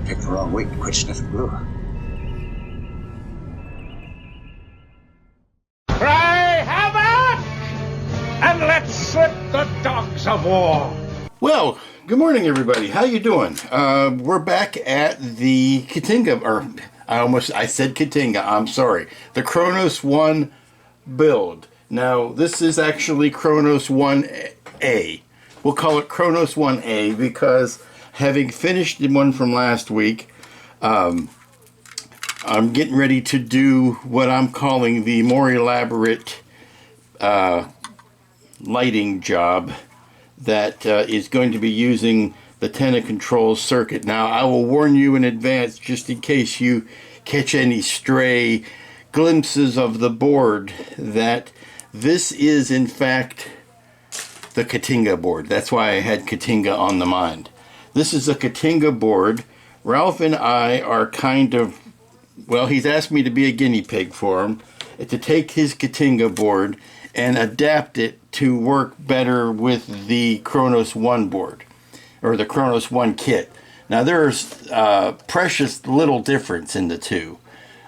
Picked the wrong week to quit sniffing glue. Cry havoc! And let's slip the dogs of war! Well, good morning, everybody. How you doing? We're back at the Katinga, or I said Katinga, I'm sorry. The Kronos One build. Now, this is actually Kronos 1A. We'll call it Kronos 1A because having finished the one from last week, I'm getting ready to do what I'm calling the more elaborate lighting job that is going to be using the Tenacontrols circuit. Now, I will warn you in advance just in case you catch any stray glimpses of the board that this is in fact the Katinga board. That's why I had Katinga on the mind. This is a Katinga board. Ralph and I are kind of, well, he's asked me to be a guinea pig for him, to take his Katinga board and adapt it to work better with the Kronos One board, or the Kronos One kit. Now there's precious little difference in the two.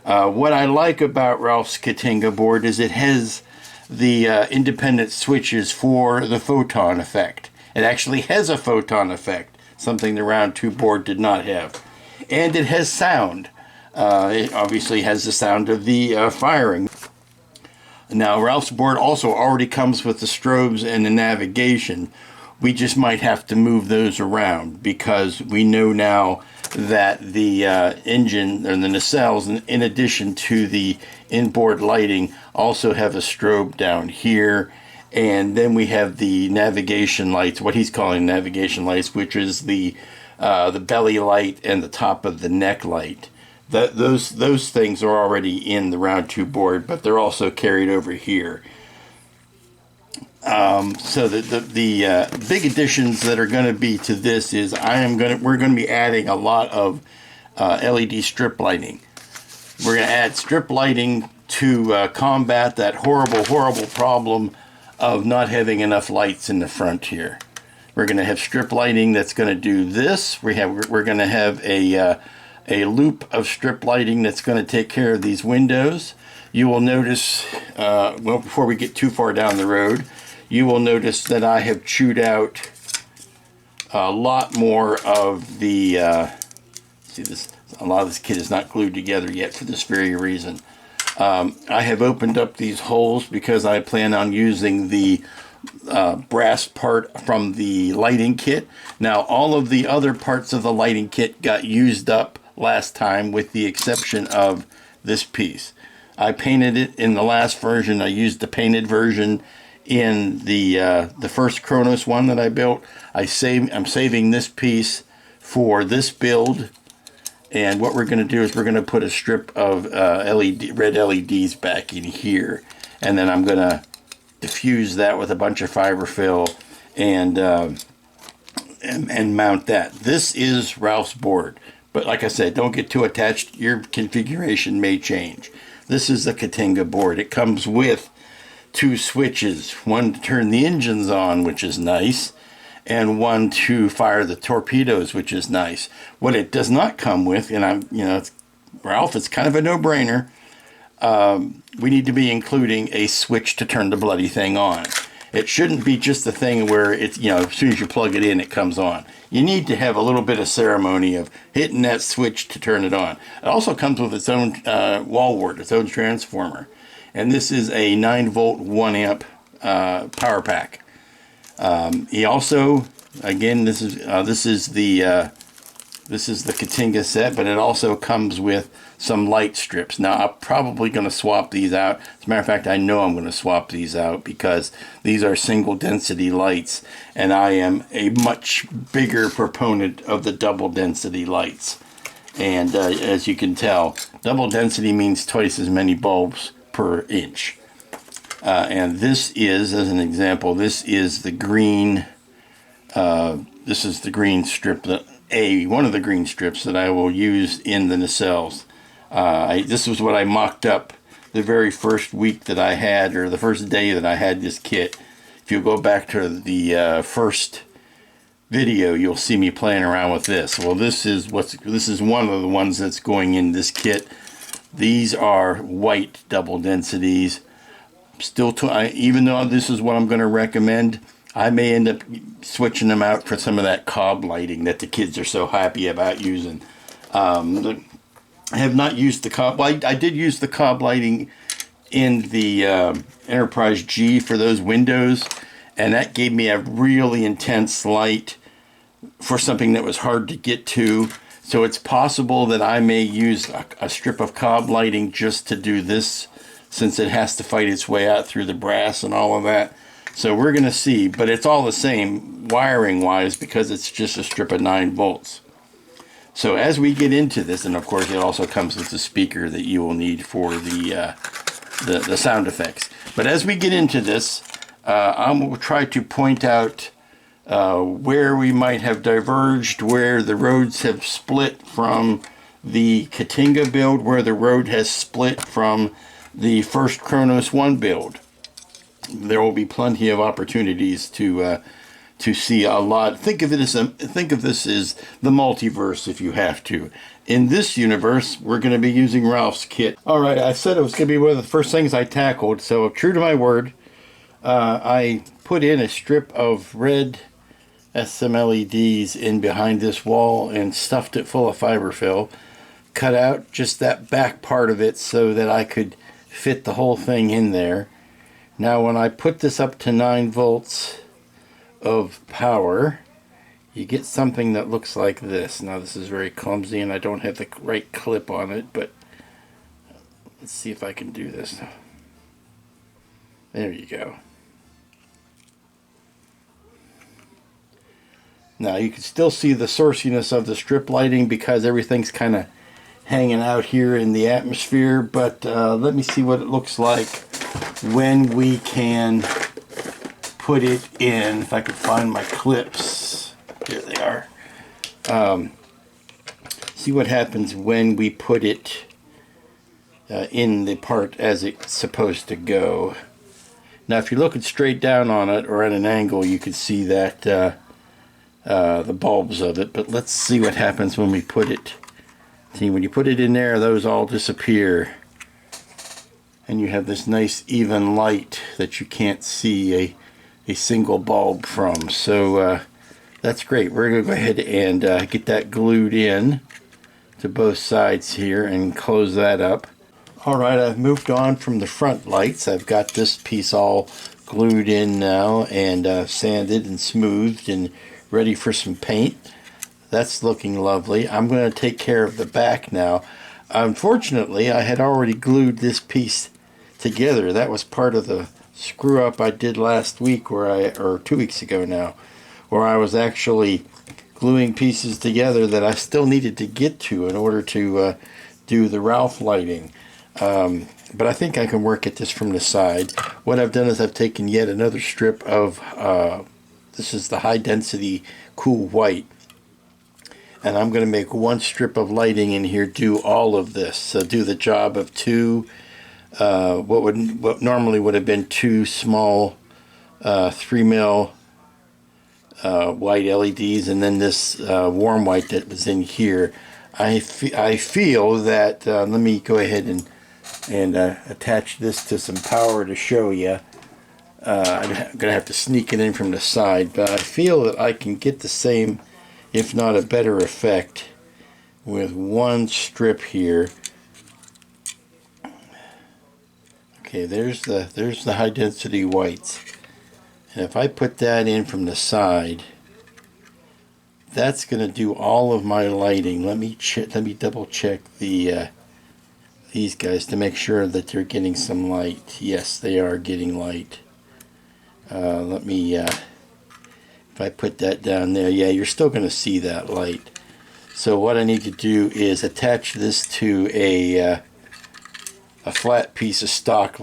What I like about Ralph's Katinga board is it has the independent switches for the photon effect. It actually has a photon effect, something the Round 2 board did not have. And it has sound. It obviously has the sound of the firing. Now, Ralph's board also already comes with the strobes and the navigation. We just might have to move those around because we know now that the engine and the nacelles, in addition to the inboard lighting, also have a strobe down here. And then we have the navigation lights, what he's calling navigation lights, which is the belly light and the top of the neck light. Those things are already in the Round 2 board, but they're also carried over here. So the big additions that are going to be to this is we're going to be adding a lot of LED strip lighting. We're going to add strip lighting to combat that horrible problem of not having enough lights in the front here. We're going to have strip lighting that's going to do this. We're going to have a loop of strip lighting that's going to take care of these windows. You will notice, well, before we get too far down the road, you will notice that I have chewed out a lot more of the, see this, a lot of this kit is not glued together yet for this very reason. I have opened up these holes because I plan on using the brass part from the lighting kit. Now, all of the other parts of the lighting kit got used up last time with the exception of this piece. I painted it in the last version. I used the painted version in the first Kronos one that I built. I'm saving this piece for this build, and what we're going to do is we're going to put a strip of red LEDs back in here, and then I'm going to diffuse that with a bunch of fiber fill and mount that. This is Ralph's board, but like I said, don't get too attached. Your configuration may change. This is the Katinga board. It comes with two switches, one to turn the engines on, which is nice, and one to fire the torpedoes, which is nice. What it does not come with, and Ralph, it's kind of a no-brainer. We need to be including a switch to turn the bloody thing on. It shouldn't be just a thing where it's, as soon as you plug it in, it comes on. You need to have a little bit of ceremony of hitting that switch to turn it on. It also comes with its own wall wart, its own transformer. And this is a 9-volt, 1-amp power pack. He also, again, this is the Katinga set, but it also comes with some light strips. Now, I'm probably going to swap these out. As a matter of fact, I know I'm going to swap these out because these are single density lights, and I am a much bigger proponent of the double density lights. And as you can tell, double density means twice as many bulbs per inch. And this is, as an example, this is the green strip, one of the green strips that I will use in the nacelles. This was what I mocked up the very first week that I had, or the first day that I had this kit. If you go back to the first video, you'll see me playing around with this. Well, this is one of the ones that's going in this kit. These are white double densities. Still, even though this is what I'm going to recommend, I may end up switching them out for some of that cob lighting that the kids are so happy about using. I have not used the cob. Well, I did use the cob lighting in the Enterprise G for those windows, and that gave me a really intense light for something that was hard to get to. So it's possible that I may use a strip of cob lighting just to do this, since it has to fight its way out through the brass and all of that. So we're going to see, but it's all the same wiring wise because it's just a strip of 9 volts. So as we get into this, and of course it also comes with the speaker that you will need for the sound effects. But as we get into this, I'm going to try to point out where we might have diverged, where the roads have split from the Katinga build, where the road has split from the first Kronos One build. There will be plenty of opportunities to see a lot. Think of this as the multiverse if you have to. In this universe, we're going to be using Ralph's kit. All right, I said it was going to be one of the first things I tackled, so true to my word, I put in a strip of red SM LEDs in behind this wall and stuffed it full of fiber fill. Cut out just that back part of it so that I could fit the whole thing in there. Now when I put this up to 9 volts of power, you get something that looks like this. Now this is very clumsy and I don't have the right clip on it, but let's see if I can do this. There you go. Now you can still see the sourciness of the strip lighting because everything's kind of hanging out here in the atmosphere, but let me see what it looks like when we can put it in. If I could find my clips. Here they are. See what happens when we put it in the part as it's supposed to go. Now if you're looking straight down on it or at an angle, you can see that the bulbs of it, but let's see what happens when we put it. See, when you put it in there, those all disappear. And you have this nice even light that you can't see a single bulb from. So that's great. We're going to go ahead and get that glued in to both sides here and close that up. Alright, I've moved on from the front lights. I've got this piece all glued in now and sanded and smoothed and ready for some paint. That's looking lovely. I'm going to take care of the back now. Unfortunately, I had already glued this piece together. That was part of the screw up I did last week, or 2 weeks ago now, where I was actually gluing pieces together that I still needed to get to in order to do the Ralph lighting. But I think I can work at this from the side. What I've done is I've taken yet another strip of, this is the high density cool white. And I'm going to make one strip of lighting in here do all of this. So do the job of two, what normally would have been 2 small 3mm white LEDs, and then this warm white that was in here. I feel that, let me go ahead and attach this to some power to show you. I'm going to have to sneak it in from the side, but I feel that I can get the same, if not a better effect, with one strip here. Okay, there's the high density whites, and if I put that in from the side, that's going to do all of my lighting. Let me double check the these guys to make sure that they're getting some light. Yes, they are getting light. Let me if I put that down there, yeah, you're still going to see that light. So what I need to do is attach this to a flat piece of stock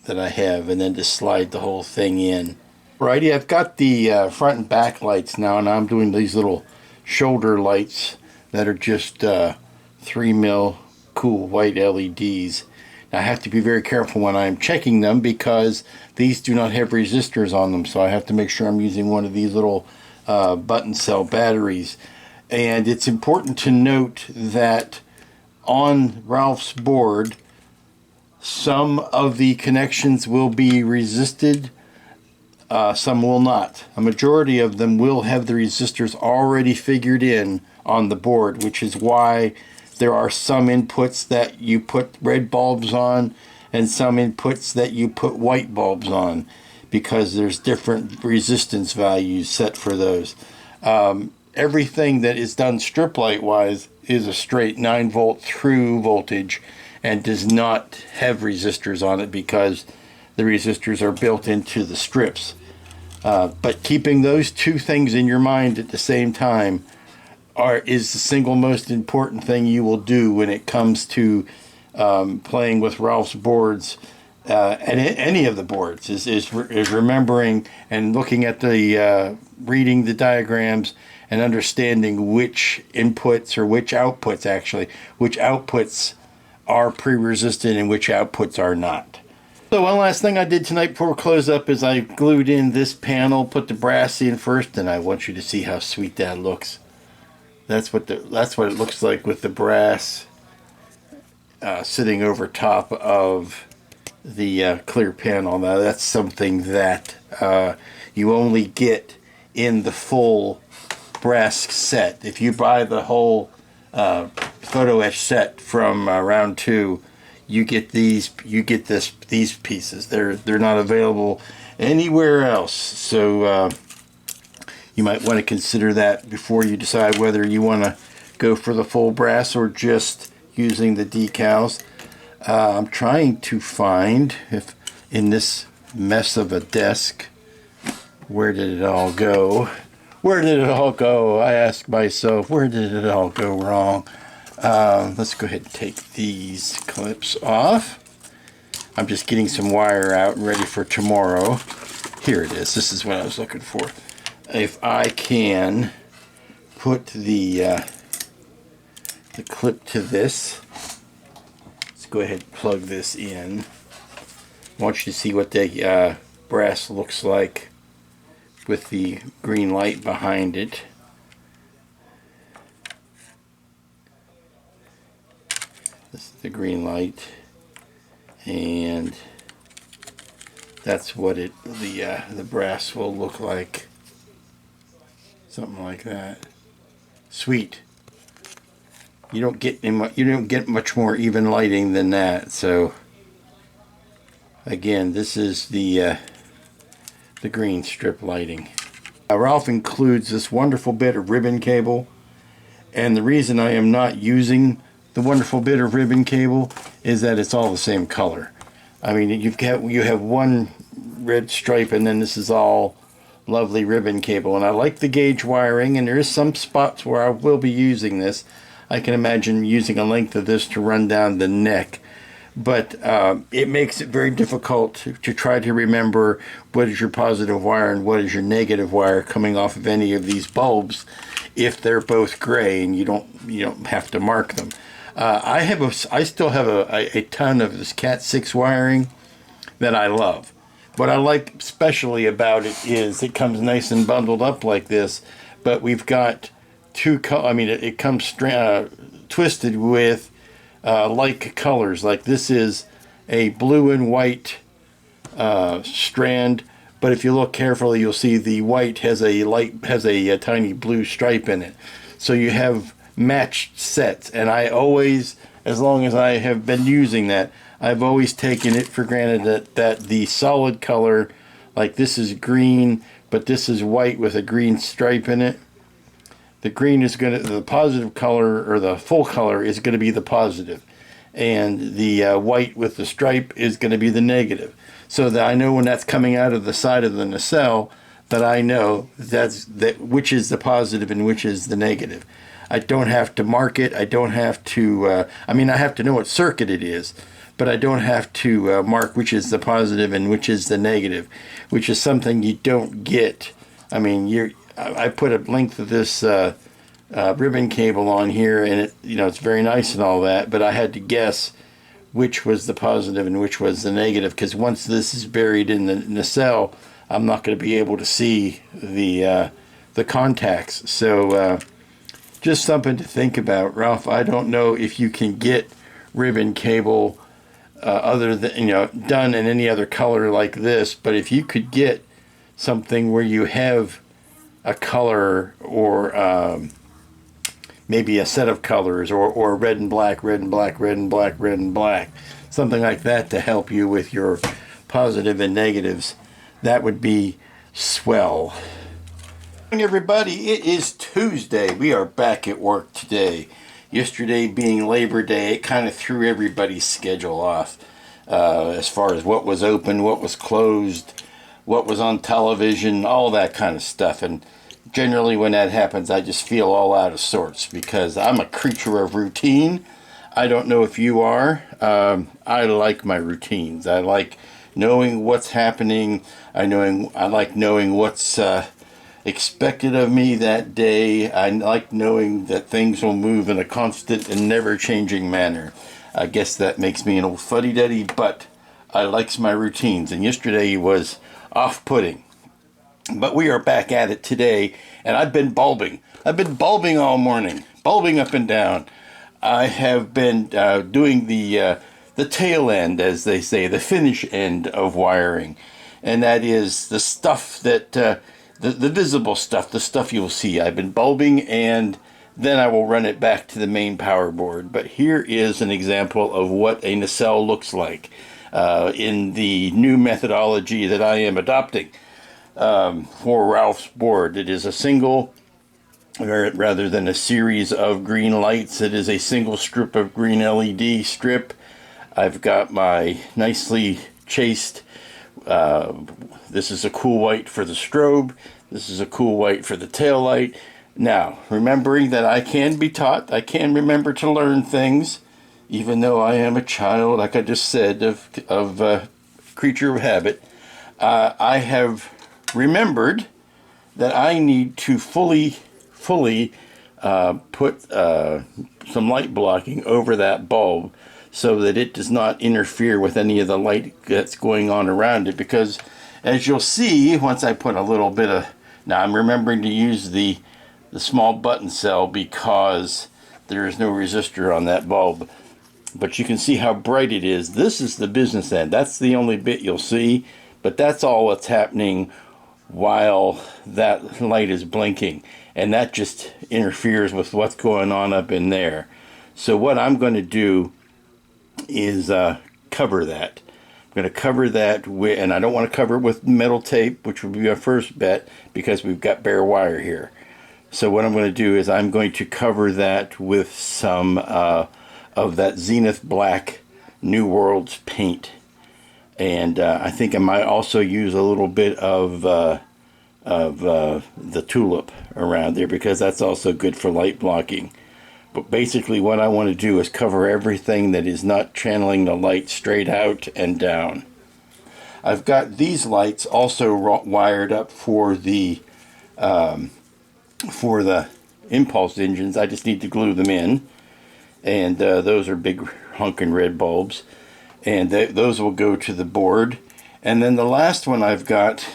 that I have, and then just slide the whole thing in. Righty, I've got the front and back lights now, and I'm doing these little shoulder lights that are just 3mm cool white LEDs. Now, I have to be very careful when I'm checking them because these do not have resistors on them, so I have to make sure I'm using one of these little button cell batteries. And it's important to note that on Ralph's board, some of the connections will be resisted, some will not. A majority of them will have the resistors already figured in on the board, which is why there are some inputs that you put red bulbs on and some inputs that you put white bulbs on, because there's different resistance values set for those. Everything that is done strip light wise is a straight 9-volt through voltage and does not have resistors on it, because the resistors are built into the strips. But keeping those two things in your mind at the same time is the single most important thing you will do when it comes to playing with Ralph's boards, and any of the boards, is remembering and looking at the reading the diagrams and understanding which inputs, or which outputs are pre-resisted and which outputs are not. So one last thing I did tonight before we close up is I glued in this panel, put the brass in first, and I want you to see how sweet that looks. That's what it looks like with the brass sitting over top of the clear panel. Now that's something that you only get in the full brass set. If you buy the whole photo etch set from round 2, you get these pieces. They're not available anywhere else. So you might want to consider that before you decide whether you want to go for the full brass or just using the decals. I'm trying to find, if in this mess of a desk, where did it all go? Where did it all go? I ask myself, where did it all go wrong? Let's go ahead and take these clips off. I'm just getting some wire out and ready for tomorrow. Here it is. This is what I was looking for. If I can put the clip to this, let's go ahead and plug this in. I want you to see what the brass looks like with the green light behind it. This is the green light, and that's what the brass will look like. Something like that. Sweet. You don't get much more even lighting than that. So again, this is the green strip lighting. Ralph includes this wonderful bit of ribbon cable, and the reason I am not using the wonderful bit of ribbon cable is that it's all the same color. I mean, you have one red stripe, and then this is all lovely ribbon cable. And I like the gauge wiring, and there is some spots where I will be using this. I can imagine using a length of this to run down the neck. But it makes it very difficult to try to remember what is your positive wire and what is your negative wire coming off of any of these bulbs if they're both gray and you don't have to mark them. I still have a ton of this Cat 6 wiring that I love. What I like especially about it is it comes nice and bundled up like this, but we've got it comes twisted with like colors. Like this is a blue and white strand, but if you look carefully, you'll see the white has a tiny blue stripe in it. So you have matched sets, and I always, as long as I have been using that, I've always taken it for granted that the solid color, like this is green, but this is white with a green stripe in it. The green is the positive color, or the full color, is going to be the positive, and the white with the stripe is going to be the negative. So that I know when that's coming out of the side of the nacelle, that I know which is the positive and which is the negative. I don't have to mark it. I don't have to. I have to know what circuit it is, but I don't have to mark which is the positive and which is the negative, which is something you don't get. I mean, I put a length of this ribbon cable on here, and it's very nice and all that, but I had to guess which was the positive and which was the negative, because once this is buried in the nacelle, I'm not going to be able to see the the contacts. So just something to think about. Ralph, I don't know if you can get ribbon cable other than, done in any other color like this, but if you could get something where you have a color, or maybe a set of colors, or red and black, red and black, red and black, red and black, something like that to help you with your positive and negatives, that would be swell. Good morning, everybody. It is Tuesday. We are back at work today. Yesterday being Labor Day, it kind of threw everybody's schedule off as far as what was open, what was closed, what was on television, all that kind of stuff. And generally when that happens, I just feel all out of sorts because I'm a creature of routine. I don't know if you are. I like my routines. I like knowing what's happening. I like knowing what's expected of me that day. I like knowing that things will move in a constant and never-changing manner. I guess that makes me an old fuddy-duddy, but I likes my routines. And yesterday was off-putting. But we are back at it today, and I've been bulbing. I've been bulbing all morning, bulbing up and down. I have been doing the tail end, as they say, the finish end of wiring. And that is the stuff that, the visible stuff, the stuff you'll see. I've been bulbing, and then I will run it back to the main power board. But here is an example of what a nacelle looks like in the new methodology that I am adopting for Ralph's board. It is a single, rather than a series of green lights, it is a single strip of green LED strip. I've got my nicely chased, this is a cool white for the strobe, this is a cool white for the tail light. Now, remembering that I can be taught, I can remember to learn things, even though I am a child, like I just said, of creature of habit. I have remembered that I need to fully put some light blocking over that bulb so that it does not interfere with any of the light that's going on around it, because as you'll see, once I put a little bit of, now I'm remembering to use the small button cell because there is no resistor on that bulb, but you can see how bright it is. This is the business end. That's the only bit you'll see, but that's all what's happening while that light is blinking, and that just interferes with what's going on up in there. So what I'm going to do is cover that. I'm going to cover that with, and I don't want to cover it with metal tape, which would be our first bet because we've got bare wire here. So what I'm going to do is I'm going to cover that with some of that Zenith Black New Worlds paint. And I think I might also use a little bit of the tulip around there because that's also good for light blocking. But basically what I want to do is cover everything that is not channeling the light straight out and down. I've got these lights also wired up for the impulse engines. I just need to glue them in. And those are big hunkin' red bulbs. And those will go to the board. And then the last one I've got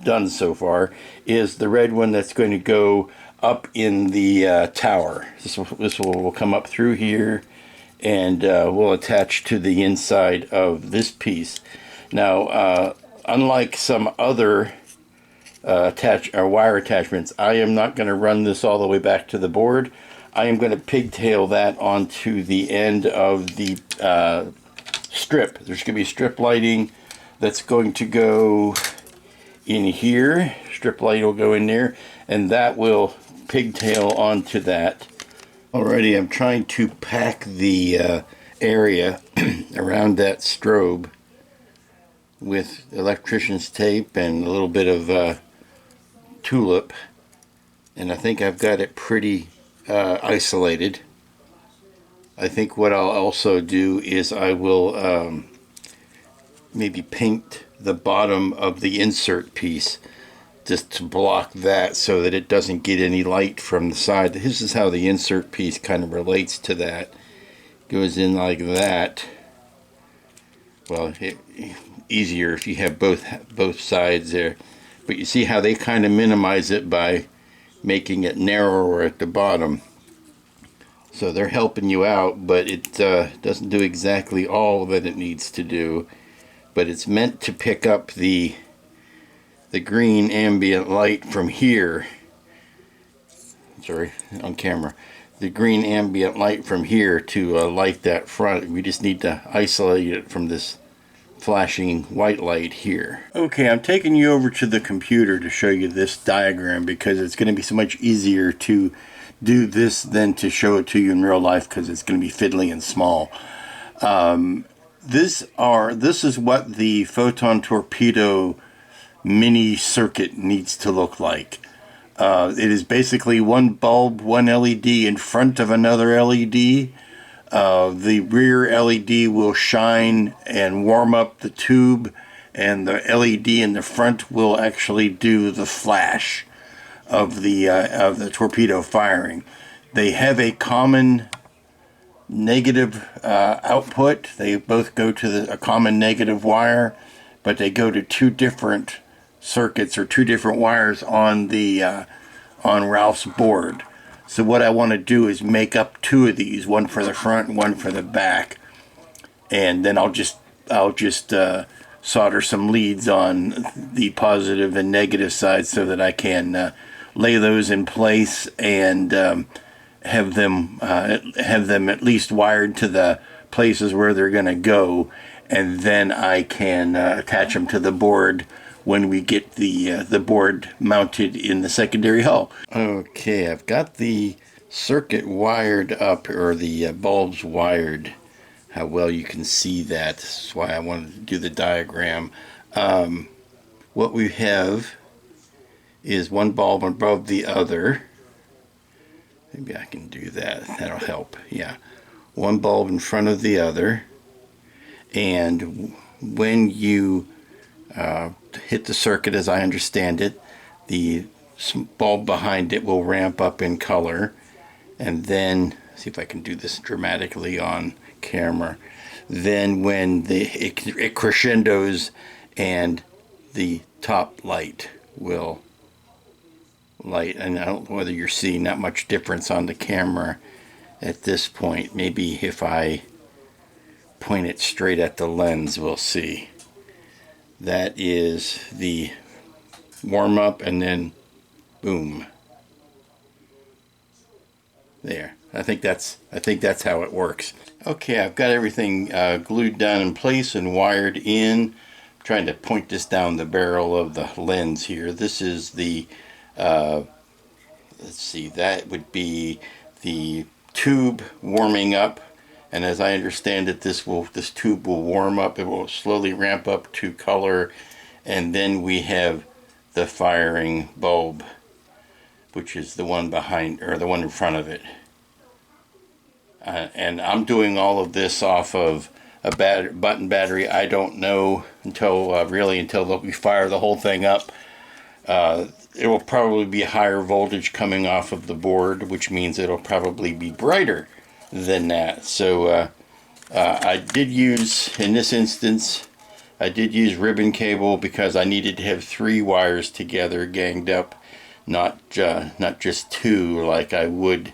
done so far is the red one that's going to go up in the tower. This will come up through here and will attach to the inside of this piece. Now, unlike some other wire attachments, I am not going to run this all the way back to the board. I am going to pigtail that onto the end of the strip. There's going to be strip lighting that's going to go in here. Strip light will go in there, and that will pigtail onto that. Alrighty, I'm trying to pack the area around that strobe with electrician's tape and a little bit of tulip, and I think I've got it pretty isolated. I think what I'll also do is I will maybe paint the bottom of the insert piece just to block that so that it doesn't get any light from the side. This is how the insert piece kind of relates to that. Goes in like that. Well, easier if you have both sides there. But you see how they kind of minimize it by making it narrower at the bottom. So they're helping you out, but it doesn't do exactly all that it needs to do. But it's meant to pick up the green ambient light from here. Sorry, on camera. The green ambient light from here to light that front. We just need to isolate it from this flashing white light here. Okay, I'm taking you over to the computer to show you this diagram because it's going to be so much easier to do this than to show it to you in real life because it's going to be fiddly and small. This is what the photon torpedo mini circuit needs to look like. It is basically one bulb, one LED in front of another LED. The rear LED will shine and warm up the tube, and the LED in the front will actually do the flash of the torpedo firing. They have a common negative output. They both go to a common negative wire, but they go to two different circuits or two different wires on the on Ralph's board. So what I want to do is make up two of these, one for the front and one for the back, and then I'll just solder some leads on the positive and negative side so that I can lay those in place and have them at least wired to the places where they're going to go, and then I can attach them to the board when we get the board mounted in the secondary hull. Okay, I've got the circuit wired up, or the bulbs wired. How well you can see that. That's why I wanted to do the diagram. What we have is one bulb above the other. Maybe I can do that. That'll help. Yeah. One bulb in front of the other. And when you hit the circuit, as I understand it, the bulb behind it will ramp up in color. And then, see if I can do this dramatically on camera. Then when it crescendos and the top light will light, and I don't know whether you're seeing that much difference on the camera at this point. Maybe if I point it straight at the lens, we'll see. That is the warm up, and then boom. There. I think that's how it works. Okay, I've got everything glued down in place and wired in. I'm trying to point this down the barrel of the lens here. This is the let's see, that would be the tube warming up, and as I understand it, this tube will warm up. It will slowly ramp up to color, and then we have the firing bulb, which is the one behind, or the one in front of it. And I'm doing all of this off of a button battery. I don't know until we fire the whole thing up. It will probably be higher voltage coming off of the board, which means it'll probably be brighter than that. So I did use, in this instance, I did use ribbon cable because I needed to have 3 wires together ganged up, not just 2 like I would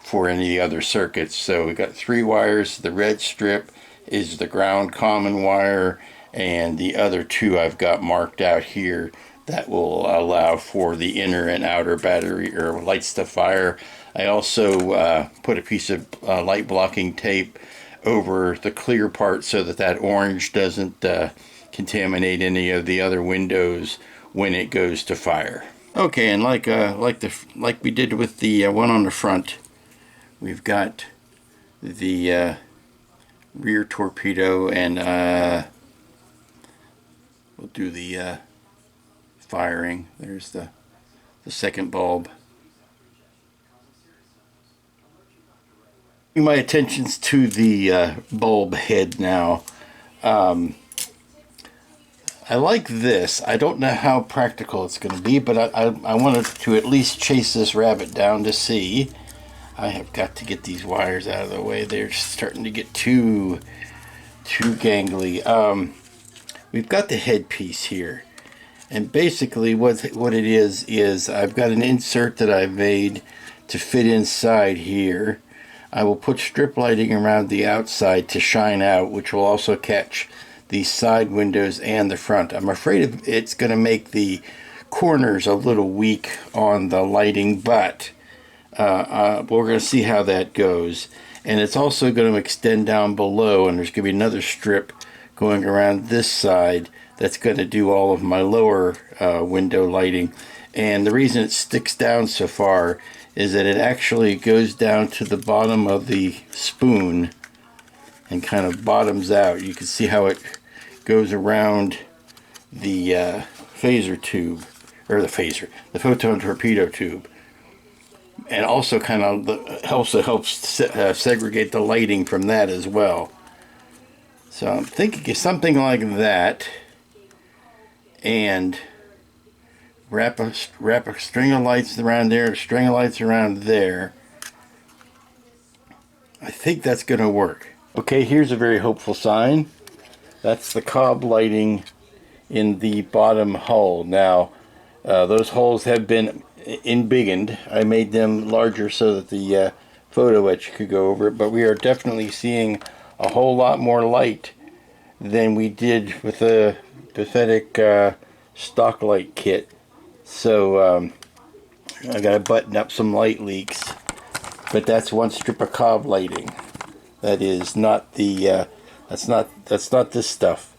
for any other circuits. So we got 3 wires. The red strip is the ground common wire, and the other 2 I've got marked out here that will allow for the inner and outer battery or lights to fire. I also put a piece of light blocking tape over the clear part so that orange doesn't contaminate any of the other windows when it goes to fire. Okay, and like we did with the one on the front, we've got the rear torpedo, and we'll do the firing. There's the second bulb. My attention's to the bulb head now. I like this. I don't know how practical it's going to be, but I wanted to at least chase this rabbit down to see. I have got to get these wires out of the way. They're starting to get too gangly. We've got the headpiece here, And basically what it is I've got an insert that I've made to fit inside here. I will put strip lighting around the outside to shine out, which will also catch the side windows and the front. I'm afraid it's going to make the corners a little weak on the lighting, but we're going to see how that goes. And it's also going to extend down below, and there's going to be another strip going around this side that's going to do all of my lower window lighting. And the reason it sticks down so far is that it actually goes down to the bottom of the spoon and kind of bottoms out. You can see how it goes around the phaser tube, or the photon torpedo tube, and also kind of helps segregate the lighting from that as well. So I'm thinking of something like that, and wrap a string of lights around there, a string of lights around there. I think that's going to work. Okay, here's a very hopeful sign. That's the cob lighting in the bottom hull. Now, those holes have been embiggened. I made them larger so that the photo etch could go over it, but we are definitely seeing a whole lot more light than we did with the pathetic stock light kit. So I got to button up some light leaks, but that's one strip of cob lighting. That is not the that's not this stuff.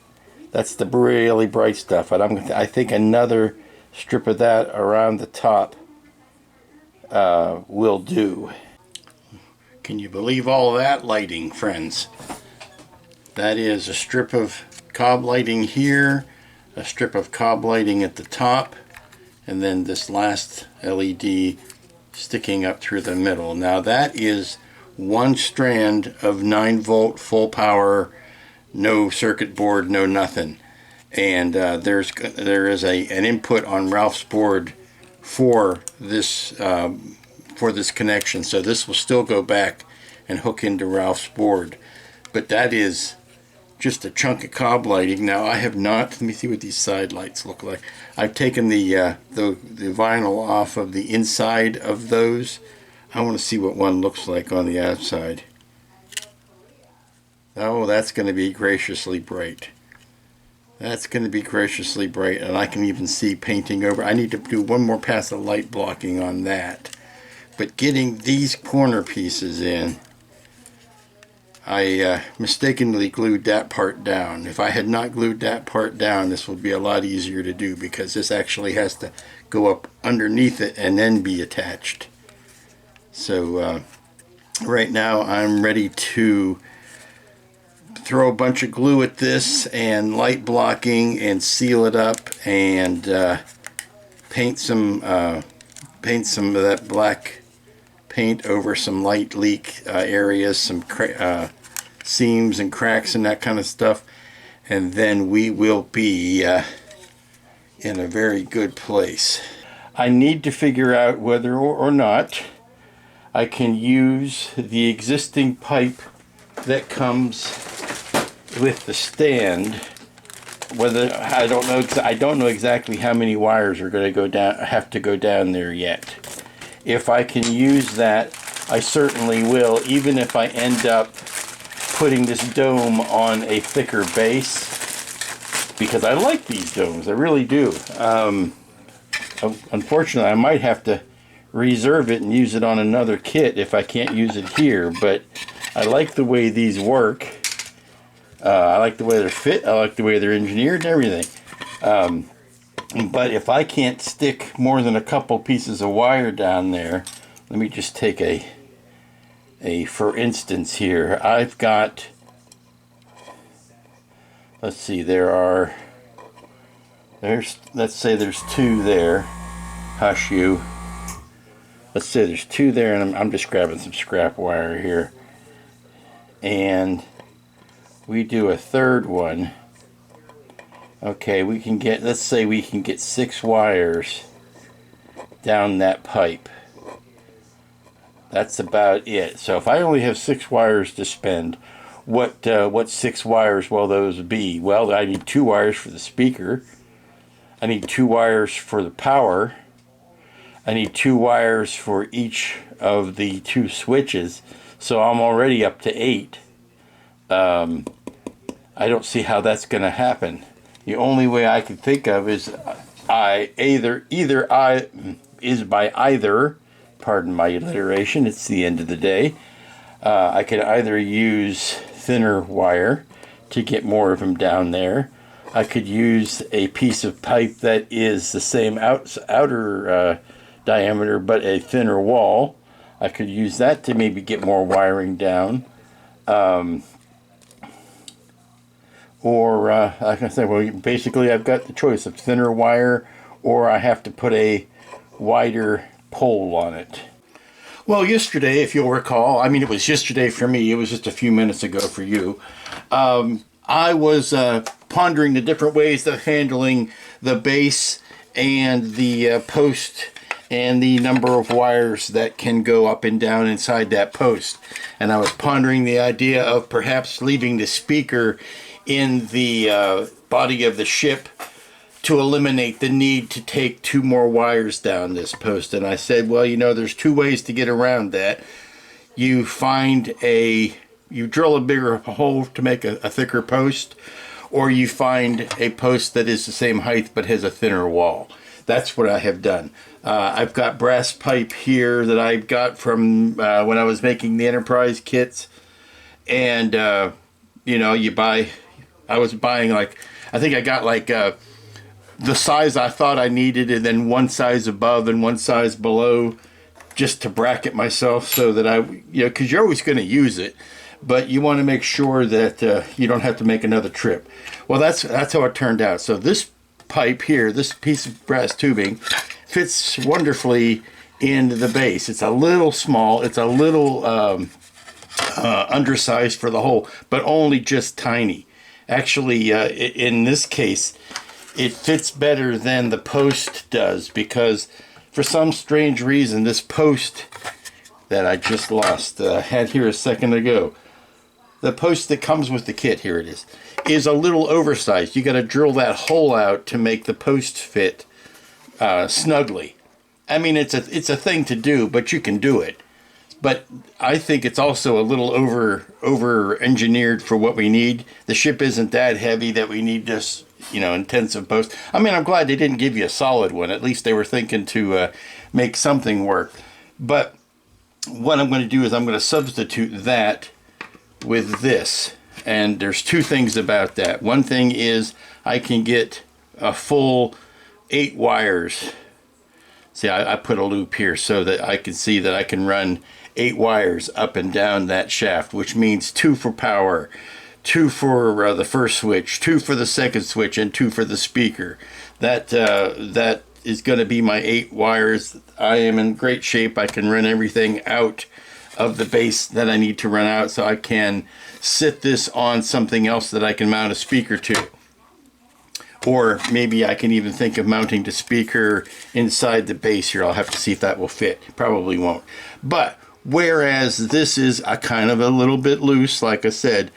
That's the really bright stuff. And I think another strip of that around the top will do. Can you believe all that lighting, friends? That is a strip of cob lighting here, a strip of cob lighting at the top, and then this last LED sticking up through the middle. Now that is one strand of 9-volt full power, no circuit board, no nothing. And there is an input on Ralph's board for this connection, so this will still go back and hook into Ralph's board. But that is just a chunk of cob lighting. Now I have not, let me see what these side lights look like. I've taken the vinyl off of the inside of those. I want to see what one looks like on the outside. Oh, that's going to be graciously bright. That's going to be graciously bright, and I can even see painting over. I need to do one more pass of light blocking on that. But getting these corner pieces in, I mistakenly glued that part down. If I had not glued that part down, this would be a lot easier to do, because this actually has to go up underneath it and then be attached. So right now I'm ready to throw a bunch of glue at this and light blocking and seal it up and paint some of that black paint over some light leak areas, some seams and cracks and that kind of stuff, and then we will be in a very good place. I need to figure out whether or not I can use the existing pipe that comes with the stand. Whether I don't know exactly how many wires are going to have to go down there yet. If I can use that, I certainly will, even if I end up putting this dome on a thicker base, because I like these domes, I really do. Unfortunately, I might have to reserve it and use it on another kit if I can't use it here, but I like the way these work. I like the way they're fit, I like the way they're engineered and everything. But if I can't stick more than a couple pieces of wire down there, let me just take a for instance here. I've got, let's see, let's say there's two there. Hush you. Let's say there's two there, and I'm just grabbing some scrap wire here. And we do a third one. Okay, let's say we can get 6 wires down that pipe. That's about it. So if I only have 6 wires to spend, what 6 wires will those be? Well, I need 2 wires for the speaker. I need 2 wires for the power. I need 2 wires for each of the 2 switches, so I'm already up to 8. I don't see how that's going to happen. The only way I can think of is by either, pardon my alliteration, it's the end of the day. I could either use thinner wire to get more of them down there. I could use a piece of pipe that is the same outer diameter but a thinner wall. I could use that to maybe get more wiring down. Or I can say, well, basically I've got the choice of thinner wire, or I have to put a wider pole on it. Well, yesterday, if you'll recall, I mean, it was yesterday for me, it was just a few minutes ago for you, I was pondering the different ways of handling the base and the post and the number of wires that can go up and down inside that post. And I was pondering the idea of perhaps leaving the speaker in the body of the ship to eliminate the need to take 2 more wires down this post. And I said, well, you know, there's 2 ways to get around that. You drill a bigger hole to make a thicker post, or you find a post that is the same height but has a thinner wall. That's what I have done. I've got brass pipe here that I got from when I was making the Enterprise kits. And, you know, I was buying like, I think I got like the size I thought I needed, and then 1 size above and 1 size below, just to bracket myself so that because you're always going to use it, but you want to make sure that you don't have to make another trip. Well, that's how it turned out. So this pipe here, this piece of brass tubing, fits wonderfully into the base. It's a little small. It's a little undersized for the hole, but only just tiny. Actually, in this case, it fits better than the post does, because for some strange reason, this post that I just lost, had here a second ago, the post that comes with the kit, here it is a little oversized. You got to drill that hole out to make the post fit snugly. I mean, it's a thing to do, but you can do it. But I think it's also a little over engineered for what we need. The ship isn't that heavy that we need this, intensive post. I mean, I'm glad they didn't give you a solid one. At least they were thinking to make something work. But what I'm going to do is I'm going to substitute that with this. And there's 2 things about that. One thing is I can get a full 8 wires. See, I put a loop here so that I can see that I can run 8 wires up and down that shaft, which means 2 for power, 2 for the first switch, 2 for the second switch, and 2 for the speaker. That is going to be my 8 wires. I am in great shape. I can run everything out of the base that I need to run out, so I can sit this on something else that I can mount a speaker to. Or maybe I can even think of mounting the speaker inside the base here. I'll have to see if that will fit. Probably won't. But whereas this is a kind of a little bit loose, like I said,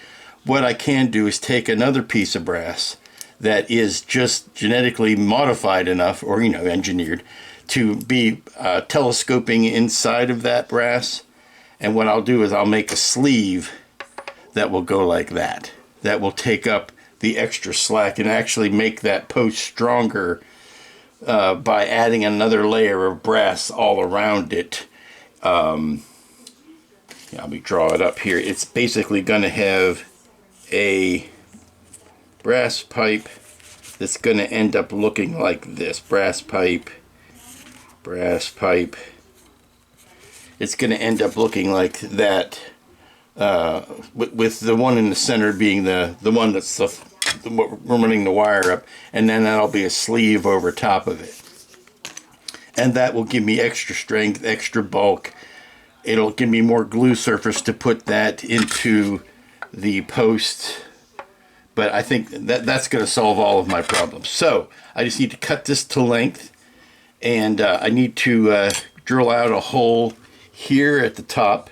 what I can do is take another piece of brass that is just genetically modified enough, or engineered, to be telescoping inside of that brass. And what I'll do is I'll make a sleeve that will go like that. That will take up the extra slack and actually make that post stronger by adding another layer of brass all around it. Let me draw it up here. It's basically going to have a brass pipe that's going to end up looking like this. Brass pipe. It's going to end up looking like that, with the one in the center being the one that's we're running the wire up, and then that'll be a sleeve over top of it. And that will give me extra strength, extra bulk. It'll give me more glue surface to put that into the post. But I think that's going to solve all of my problems. So I just need to cut this to length, and I need to drill out a hole here at the top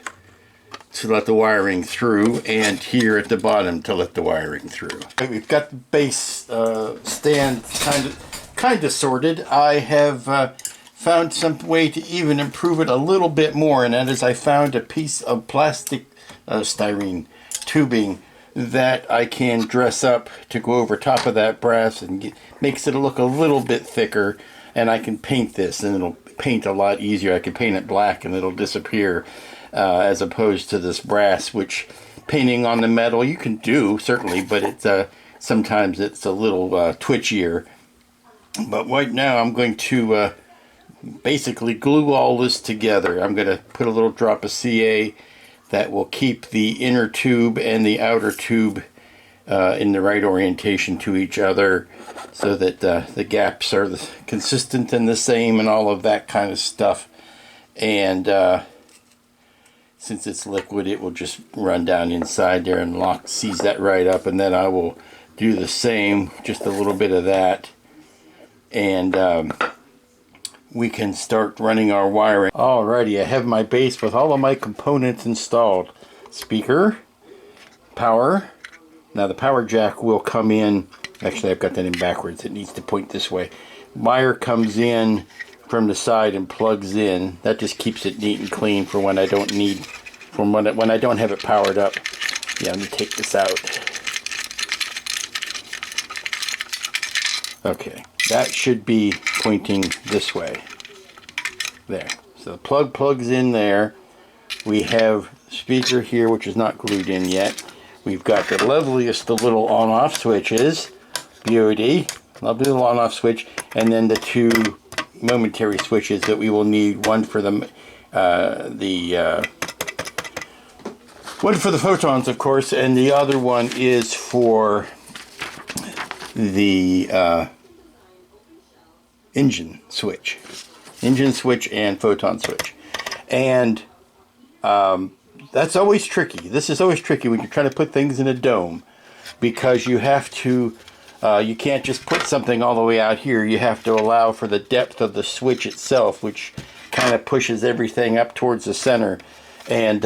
to let the wiring through, and here at the bottom to let the wiring through. We've got the base stand kind kind of sorted. I have found some way to even improve it a little bit more, and that is I found a piece of plastic styrene tubing that I can dress up to go over top of that brass and makes it look a little bit thicker, and I can paint this and it'll paint a lot easier. I can paint it black and it'll disappear as opposed to this brass, which painting on the metal you can do certainly, but it's sometimes it's a little twitchier. But right now I'm going to basically glue all this together. I'm going to put a little drop of CA that will keep the inner tube and the outer tube in the right orientation to each other, so that the gaps are consistent and the same and all of that kind of stuff. And since it's liquid, it will just run down inside there and seize that right up, and then I will do the same, just a little bit of that, and we can start running our wiring. Alrighty, I have my base with all of my components installed. Speaker, power. Now the power jack will come in, actually I've got that in backwards, it needs to point this way. Wire comes in from the side and plugs in. That just keeps it neat and clean for when I don't need, when I don't have it powered up. Yeah, let me take this out. Okay, that should be pointing this way. There. So the plug plugs in there. We have speaker here, which is not glued in yet. We've got the loveliest of little on-off switches. Beauty. Lovely little on-off switch. And then the two momentary switches that we will need. One for the one for the photons, of course, and the other one is for the engine switch and photon switch. And that's always tricky. This is always tricky when you're trying to put things in a dome, because you have to you can't just put something all the way out here. You have to allow for the depth of the switch itself, which kind of pushes everything up towards the center. And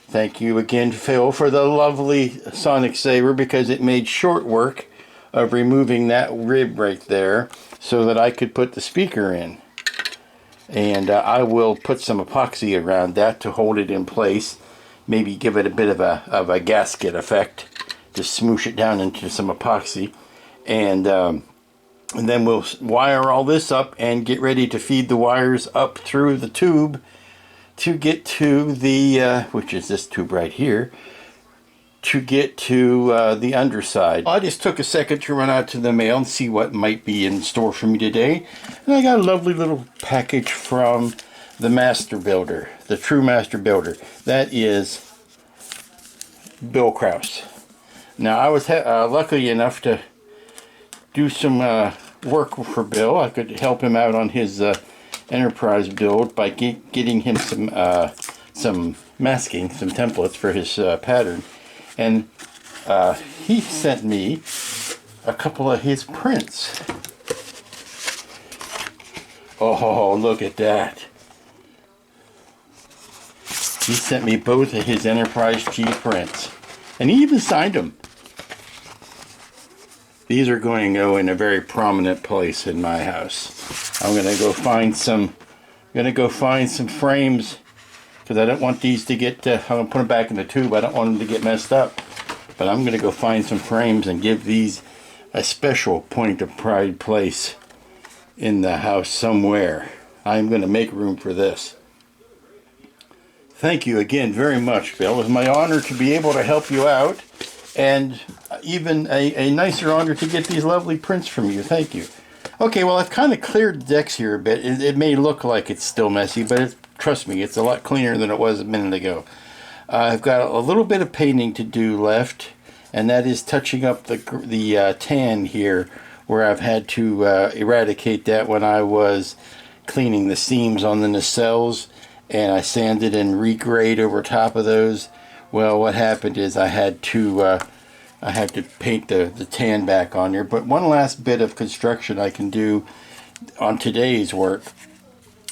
thank you again, Phil, for the lovely sonic saver, because it made short work of removing that rib right there so that I could put the speaker in. And I will put some epoxy around that to hold it in place, maybe give it a bit of a gasket effect, to smoosh it down into some epoxy, and then we'll wire all this up and get ready to feed the wires up through the tube to get to the which is this tube right here, to get to the underside. I just took a second to run out to the mail and see what might be in store for me today. And I got a lovely little package from the Master Builder, the True Master Builder. That is Bill Kraus. Now I was lucky enough to do some work for Bill. I could help him out on his Enterprise build by getting him some masking, some templates for his pattern. And he sent me a couple of his prints. Oh, look at that. He sent me both of his Enterprise G prints. And he even signed them. These are going to go in a very prominent place in my house. I'm going to go find some frames, because I don't want these to get, I'm going to put them back in the tube. I don't want them to get messed up. But I'm going to go find some frames and give these a special point of pride place in the house somewhere. I'm going to make room for this. Thank you again very much, Bill. It was my honor to be able to help you out, and even a nicer honor to get these lovely prints from you. Thank you. Okay, well, I've kind of cleared the decks here a bit. It may look like it's still messy, but trust me, it's a lot cleaner than it was a minute ago. I've got a little bit of painting to do left, and that is touching up the tan here, where I've had to eradicate that when I was cleaning the seams on the nacelles, and I sanded and regrayed over top of those. Well, what happened is I had to paint the tan back on there. But one last bit of construction I can do on today's work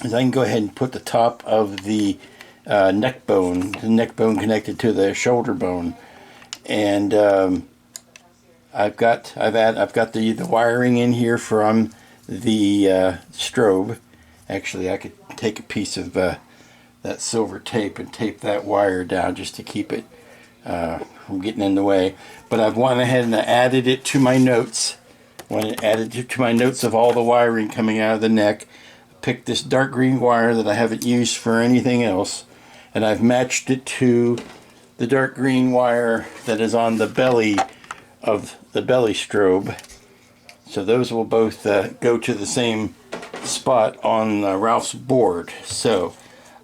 is I can go ahead and put the top of the neck bone connected to the shoulder bone, and I've got the wiring in here from the strobe. Actually, I could take a piece of that silver tape and tape that wire down just to keep it from getting in the way. But I've went ahead and added it to my notes. Added it to my notes of all the wiring coming out of the neck. Picked this dark green wire that I haven't used for anything else, and I've matched it to the dark green wire that is on the belly of the belly strobe. So those will both go to the same spot on Ralph's board. So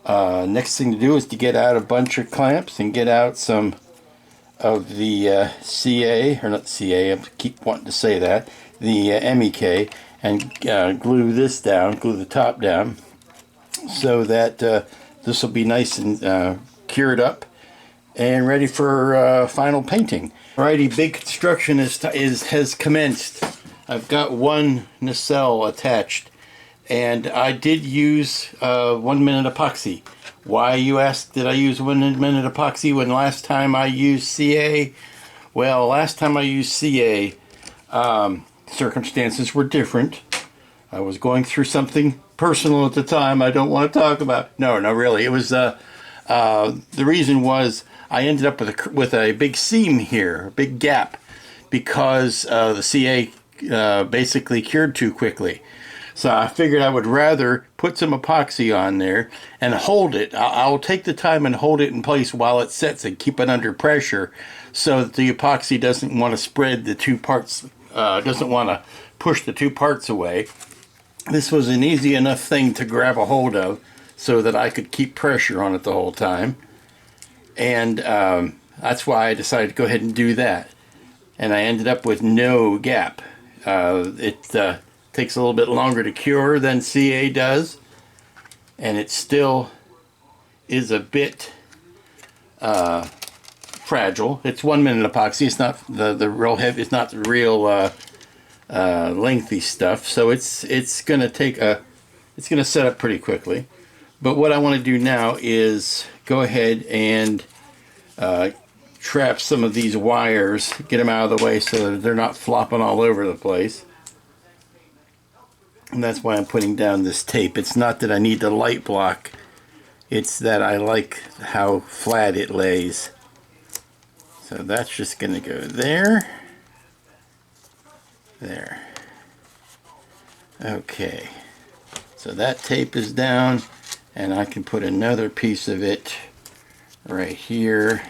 next thing to do is to get out a bunch of clamps and get out some of the CA, or not CA, I keep wanting to say that, the MEK, and glue this down, glue the top down, so that this will be nice and cured up and ready for final painting. Alrighty, big construction has commenced. I've got one nacelle attached, and I did use 1 minute epoxy. Why, you ask, did I use 1 minute epoxy when last time I used CA? Well, last time I used CA, circumstances were different. I was going through something personal at the time I don't want to talk about. No, really. It was the reason was I ended up with a big seam here, a big gap, because the CA basically cured too quickly. So I figured I would rather put some epoxy on there and hold it. I'll take the time and hold it in place while it sets and keep it under pressure, so that the epoxy doesn't want to spread the two parts, doesn't want to push the two parts away. This was an easy enough thing to grab a hold of so that I could keep pressure on it the whole time. And that's why I decided to go ahead and do that. And I ended up with no gap. It takes a little bit longer to cure than CA does, and it still is a bit fragile. It's 1 minute epoxy. It's not the real heavy. It's not the real lengthy stuff. So it's going to take it's going to set up pretty quickly. But what I want to do now is go ahead and trap some of these wires, get them out of the way so that they're not flopping all over the place. And that's why I'm putting down this tape. It's not that I need the light block, it's that I like how flat it lays. So that's just going to go there. There. Okay. So that tape is down, and I can put another piece of it right here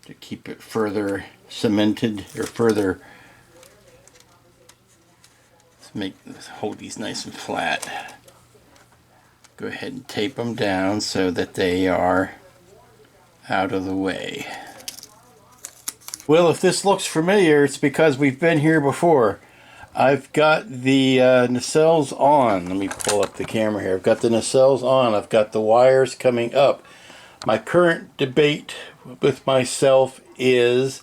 to keep it further cemented, or further, let's hold these nice and flat. Go ahead and tape them down so that they are out of the way. Well, if this looks familiar, it's because we've been here before. I've got the nacelles on. Let me pull up the camera here. I've got the nacelles on. I've got the wires coming up. My current debate with myself is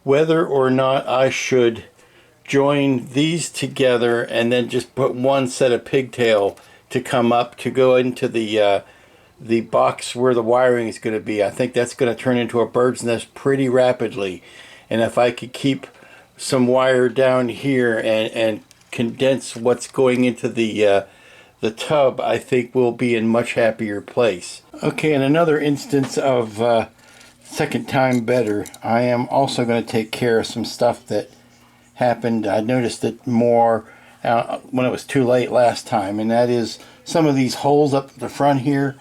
whether or not I should join these together and then just put one set of pigtail to come up to go into the box where the wiring is going to be. I think that's going to turn into a bird's nest pretty rapidly. And if I could keep some wire down here and condense what's going into the tub, I think we'll be in much happier place. Okay, in another instance of second time better, I am also going to take care of some stuff that happened. I noticed it more when it was too late last time, and that is some of these holes up the front here.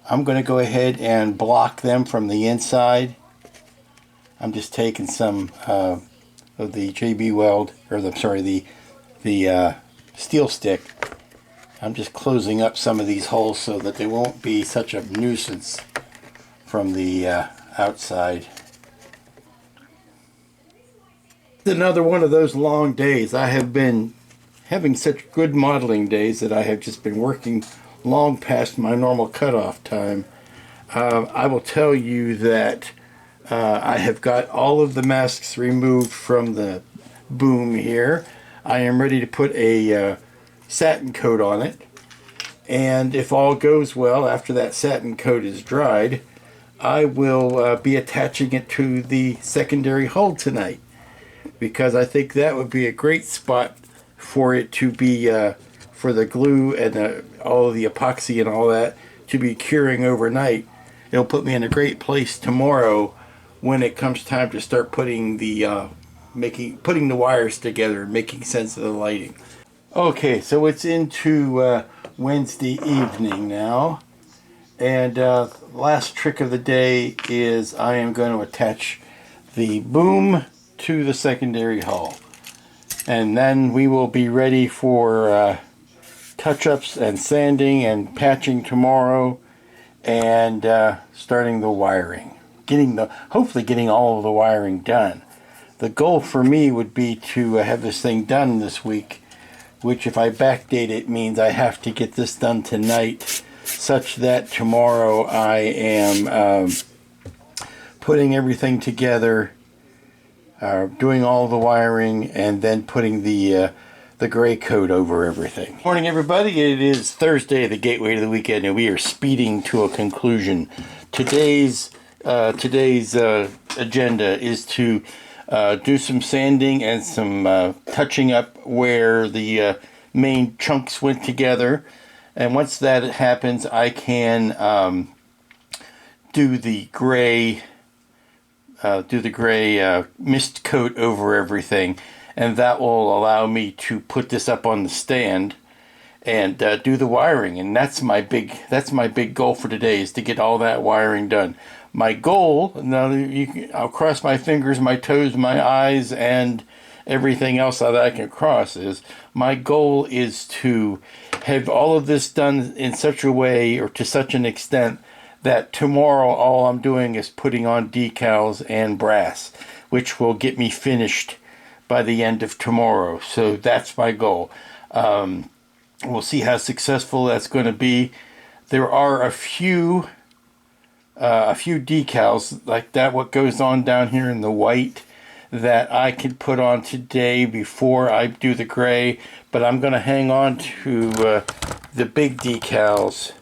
I'm going to go ahead and block them from the inside. I'm just taking some of the JB Weld, or the steel stick. I'm just closing up some of these holes so that they won't be such a nuisance from the outside. Another one of those long days. I have been having such good modeling days that I have just been working long past my normal cutoff time. I will tell you that I have got all of the masks removed from the boom here. I am ready to put a satin coat on it, and if all goes well, after that satin coat is dried, I will be attaching it to the secondary hull tonight, because I think that would be a great spot for it to be, for the glue and all of the epoxy and all that to be curing overnight, it'll put me in a great place tomorrow when it comes time to start putting the putting the wires together, making sense of the lighting. Okay, so it's into Wednesday evening now, and last trick of the day is I am going to attach the boom to the secondary hull, and then we will be ready for touch-ups and sanding and patching tomorrow, and starting the wiring, hopefully getting all of the wiring done. The goal for me would be to have this thing done this week, which if I backdate it means I have to get this done tonight, such that tomorrow I am putting everything together, doing all the wiring, and then putting the gray coat over everything. Morning, everybody. It is Thursday, the gateway to the weekend, and we are speeding to a conclusion. Today's agenda is to do some sanding and some touching up where the main chunks went together, and once that happens, I can do the gray mist coat over everything, and that will allow me to put this up on the stand and do the wiring. And that's my big goal for today, is to get all that wiring done. My goal, now I'll cross my fingers, my toes, my eyes, and everything else that I can cross, is my goal is to have all of this done in such a way, or to such an extent, that tomorrow all I'm doing is putting on decals and brass, which will get me finished by the end of tomorrow. So that's my goal. We'll see how successful that's going to be. There are a few decals like that, what goes on down here in the white, that I can put on today before I do the gray, but I'm going to hang on to the big decals.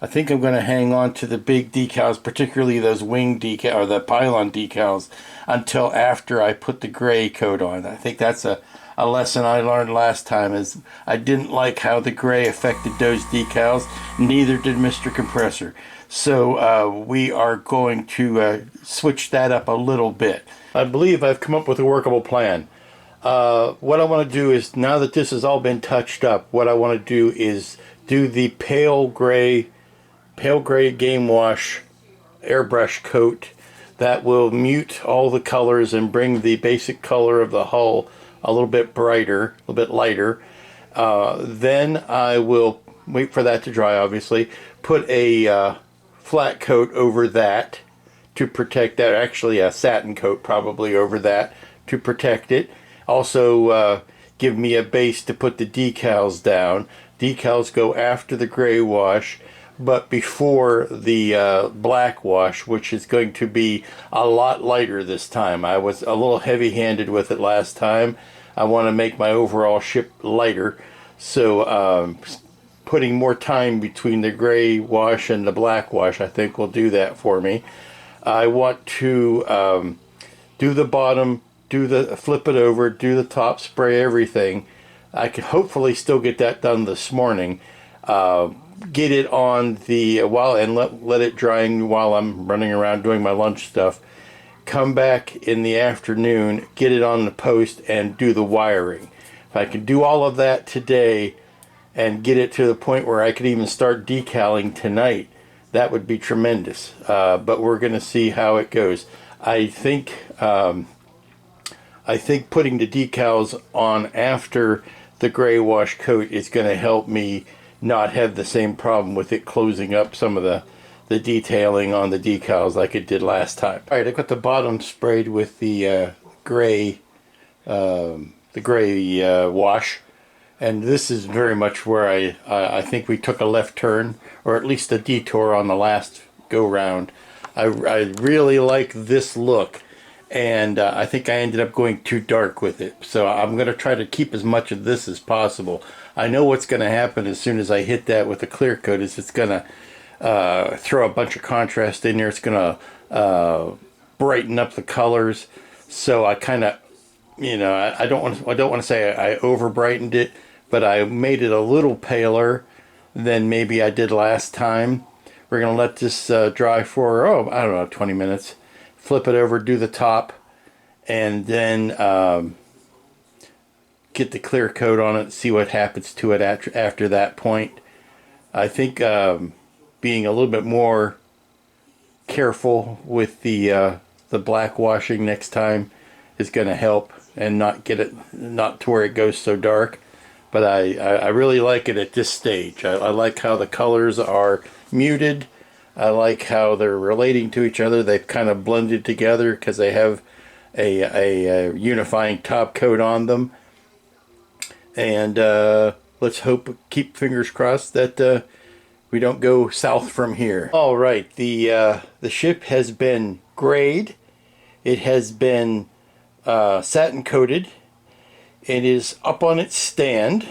I think I'm going to hang on to the big decals, particularly those wing decals, or the pylon decals, until after I put the gray coat on. I think that's a lesson I learned last time, is I didn't like how the gray affected those decals. Neither did Mr. Compressor. So we are going to switch that up a little bit. I believe I've come up with a workable plan. What I want to do is, now that this has all been touched up, what I want to do is do the pale gray game wash airbrush coat that will mute all the colors and bring the basic color of the hull a little bit brighter, a little bit lighter. Then I will wait for that to dry, obviously, put a flat coat over that to protect that, actually a satin coat probably over that to protect it. Also give me a base to put the decals down. Decals go after the gray wash, but before the black wash, which is going to be a lot lighter this time. I was a little heavy-handed with it last time. I want to make my overall ship lighter, so putting more time between the gray wash and the black wash, I think, will do that for me. I want to do the bottom, flip it over, do the top, spray everything. I can hopefully still get that done this morning. Get it on the and let it drying while I'm running around doing my lunch stuff. Come back in the afternoon, get it on the post, and do the wiring. If I can do all of that today and get it to the point where I could even start decaling tonight, that would be tremendous. But we're going to see how it goes. I think putting the decals on after the gray wash coat is going to help me not have the same problem with it closing up some of the detailing on the decals like it did last time. All right, I got the bottom sprayed with the gray wash, and this is very much where I think we took a left turn, or at least a detour on the last go round. I really like this look, and I think I ended up going too dark with it, so I'm going to try to keep as much of this as possible. I know what's going to happen as soon as I hit that with the clear coat is it's going to throw a bunch of contrast in there. It's going to brighten up the colors, so I kind of you know, I don't want to say I over brightened it, but I made it a little paler than maybe I did last time. We're gonna let this dry for, oh, I don't know, 20 minutes. Flip it over, do the top, and then get the clear coat on it, see what happens to it after that point. I think being a little bit more careful with the black washing next time is going to help, and not to where it goes so dark. But I really like it at this stage. I like how the colors are muted. I like how they're relating to each other. They've kind of blended together because they have a unifying top coat on them. And let's keep fingers crossed that we don't go south from here. All right, the ship has been grayed. It has been satin coated. It is up on its stand.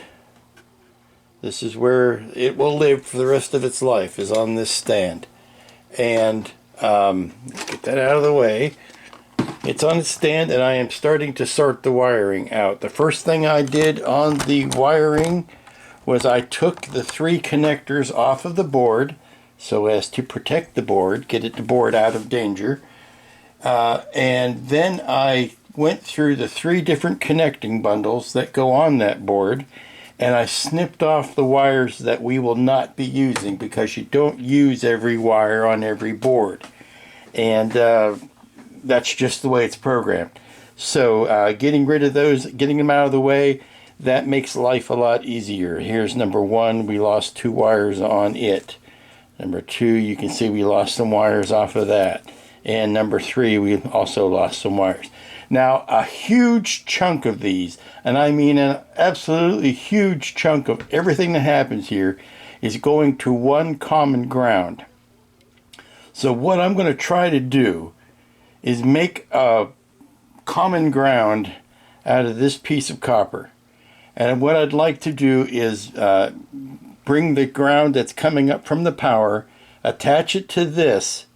This is where it will live for the rest of its life, is on this stand. And let's get that out of the way. It's on its stand, and I am starting to sort the wiring out. The first thing I did on the wiring was I took the 3 connectors off of the board so as to protect the board, get the board out of danger. And then I went through the 3 different connecting bundles that go on that board, and I snipped off the wires that we will not be using, because you don't use every wire on every board. And that's just the way it's programmed. So getting rid of those, getting them out of the way, that makes life a lot easier. Here's number 1, we lost 2 wires on it. Number 2, you can see we lost some wires off of that. And number 3, we also lost some wires. Now, a huge chunk of these, and I mean an absolutely huge chunk of everything that happens here, is going to one common ground. So what I'm going to try to do is make a common ground out of this piece of copper. And what I'd like to do is bring the ground that's coming up from the power, attach it to this,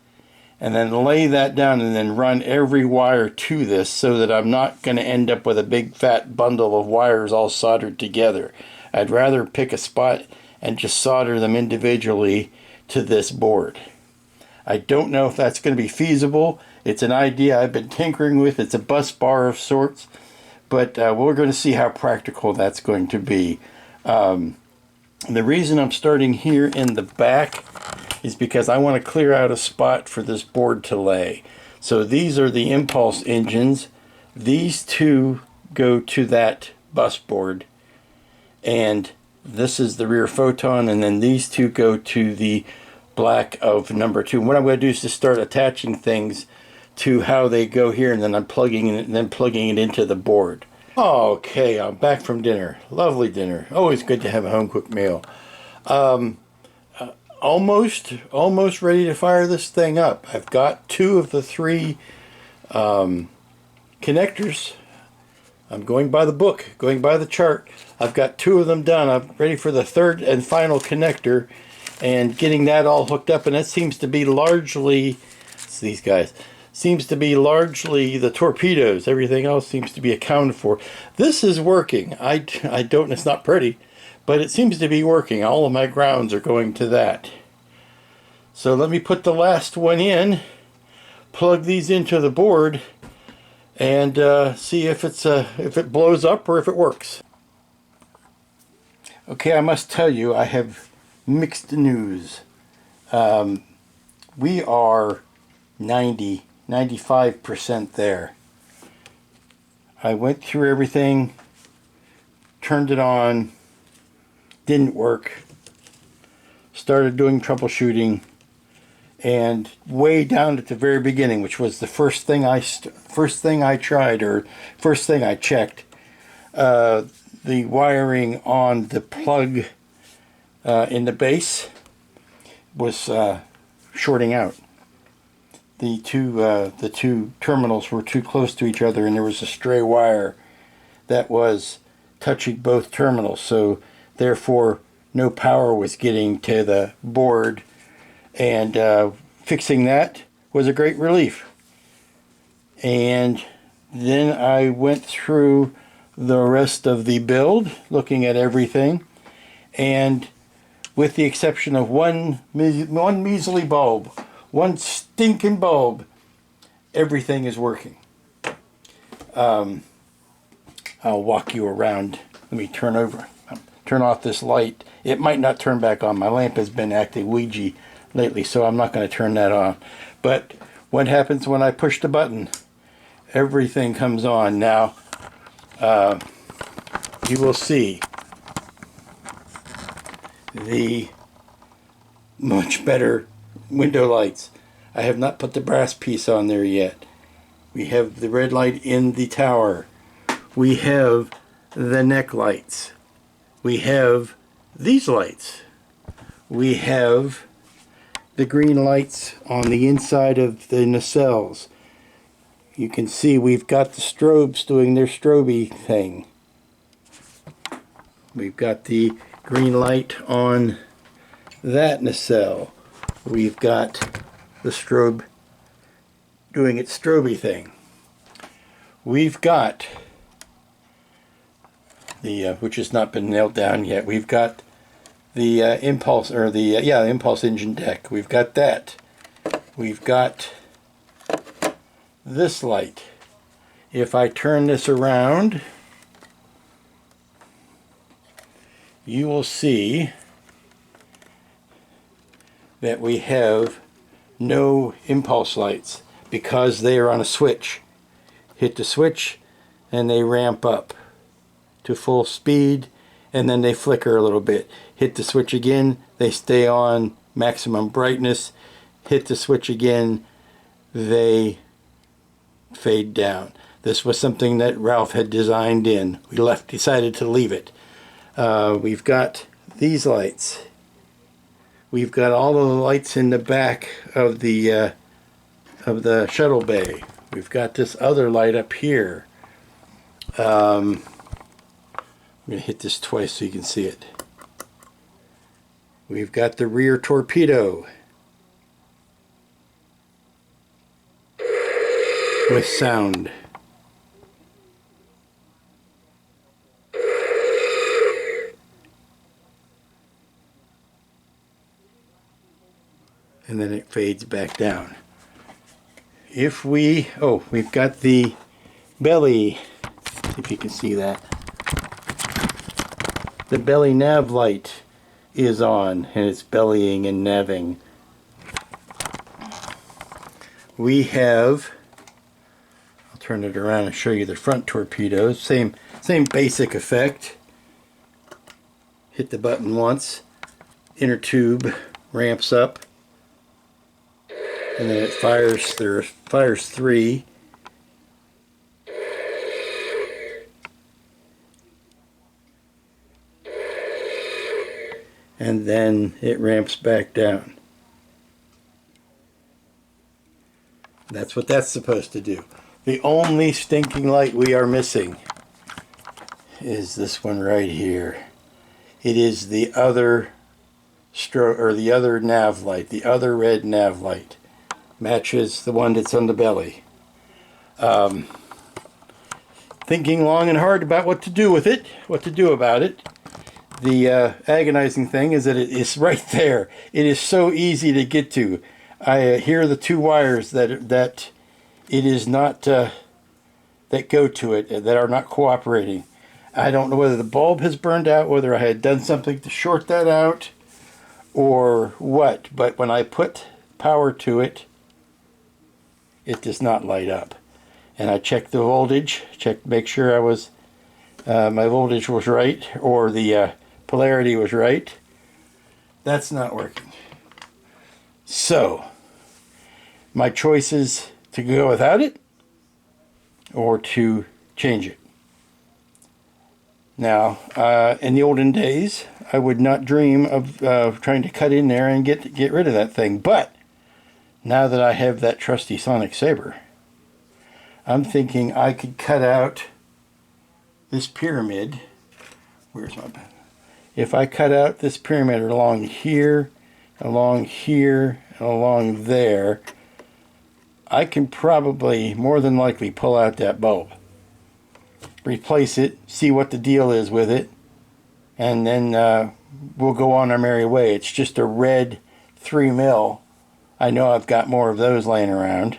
and then lay that down, and then run every wire to this, so that I'm not going to end up with a big fat bundle of wires all soldered together. I'd rather pick a spot and just solder them individually to this board. I don't know if that's going to be feasible. It's an idea I've been tinkering with. It's a bus bar of sorts, but we're going to see how practical that's going to be. The reason I'm starting here in the back is because I want to clear out a spot for this board to lay. So these are the impulse engines. These 2 go to that bus board, and this is the rear photon, and then these 2 go to the black of number 2. What I'm going to do is just start attaching things to how they go here, and then I'm plugging it, and then plugging it into the board. Okay, I'm back from dinner. Lovely dinner. Always good to have a home-cooked meal. Almost ready to fire this thing up. I've got 2 of the 3 connectors. I'm going by the book, going by the chart. I've got 2 of them done. I'm ready for the 3rd and final connector, and getting that all hooked up. And it seems to be largely, it's these guys, seems to be largely the torpedoes. Everything else seems to be accounted for. This is working. I don't, it's not pretty, but it seems to be working. All of my grounds are going to that. So let me put the last one in, plug these into the board, and see if it blows up or if it works. Okay, I must tell you, I have mixed news. We are 95% there. I went through everything, turned it on, didn't work, started doing troubleshooting, and way down at the very beginning, which was the first thing I tried, or first thing I checked, the wiring on the plug in the base was shorting out. The two terminals were too close to each other, and there was a stray wire that was touching both terminals, so therefore no power was getting to the board, and fixing that was a great relief. And Then I went through the rest of the build, looking at everything, and with the exception of one measly bulb, one stinking bulb, everything is working. I'll walk you around. Let me turn off this light. It might not turn back on. My lamp has been acting Ouija lately, so I'm not going to turn that on. But what happens when I push the button? Everything comes on. Now, you will see the much better window lights. I have not put the brass piece on there yet. We have the red light in the tower. We have the neck lights. We have these lights. We have the green lights on the inside of the nacelles. You can see we've got the strobes doing their stroby thing. We've got the green light on that nacelle. We've got the strobe doing its stroby thing. We've got the which has not been nailed down yet. We've got the impulse, or the impulse engine deck. We've got that. We've got this light. If I turn this around, you will see that we have no impulse lights because they are on a switch. Hit the switch and they ramp up to full speed, and then they flicker a little bit. Hit the switch again, they stay on maximum brightness. Hit the switch again, they fade down. This was something that Ralph had designed in. We decided to leave it. We've got these lights. We've got all of the lights in the back of the shuttle bay. We've got this other light up here. I'm going to hit this twice so you can see it. We've got the rear torpedo with sound. And then it fades back down. If we, we've got the belly, if you can see that. The belly nav light is on, and it's bellying and navving. We have, I'll turn it around and show you the front torpedoes. Same basic effect. Hit the button once, inner tube ramps up, and then it fires 3. And then it ramps back down. That's what that's supposed to do. The only stinking light we are missing is this one right here. It is the other the other nav light, the other red nav light. Matches the one that's on the belly. Thinking long and hard about what to do with it, what to do about it. The agonizing thing is that it is right there. It is so easy to get to. I hear the 2 wires that it is not that go to it, that are not cooperating. I don't know whether the bulb has burned out, whether I had done something to short that out, or what. But when I put power to it, it does not light up. And I checked the voltage, make sure I was my voltage was right, or the polarity was right. That's not working. So my choice is to go without it or to change it. Now, in the olden days, I would not dream of trying to cut in there and get rid of that thing. But now that I have that trusty sonic saber, I'm thinking I could cut out this pyramid. Where's my pen? If I cut out this pyramid along here, and along there, I can probably more than likely pull out that bulb, replace it, see what the deal is with it, and then we'll go on our merry way. It's just a red 3mm. I know I've got more of those laying around.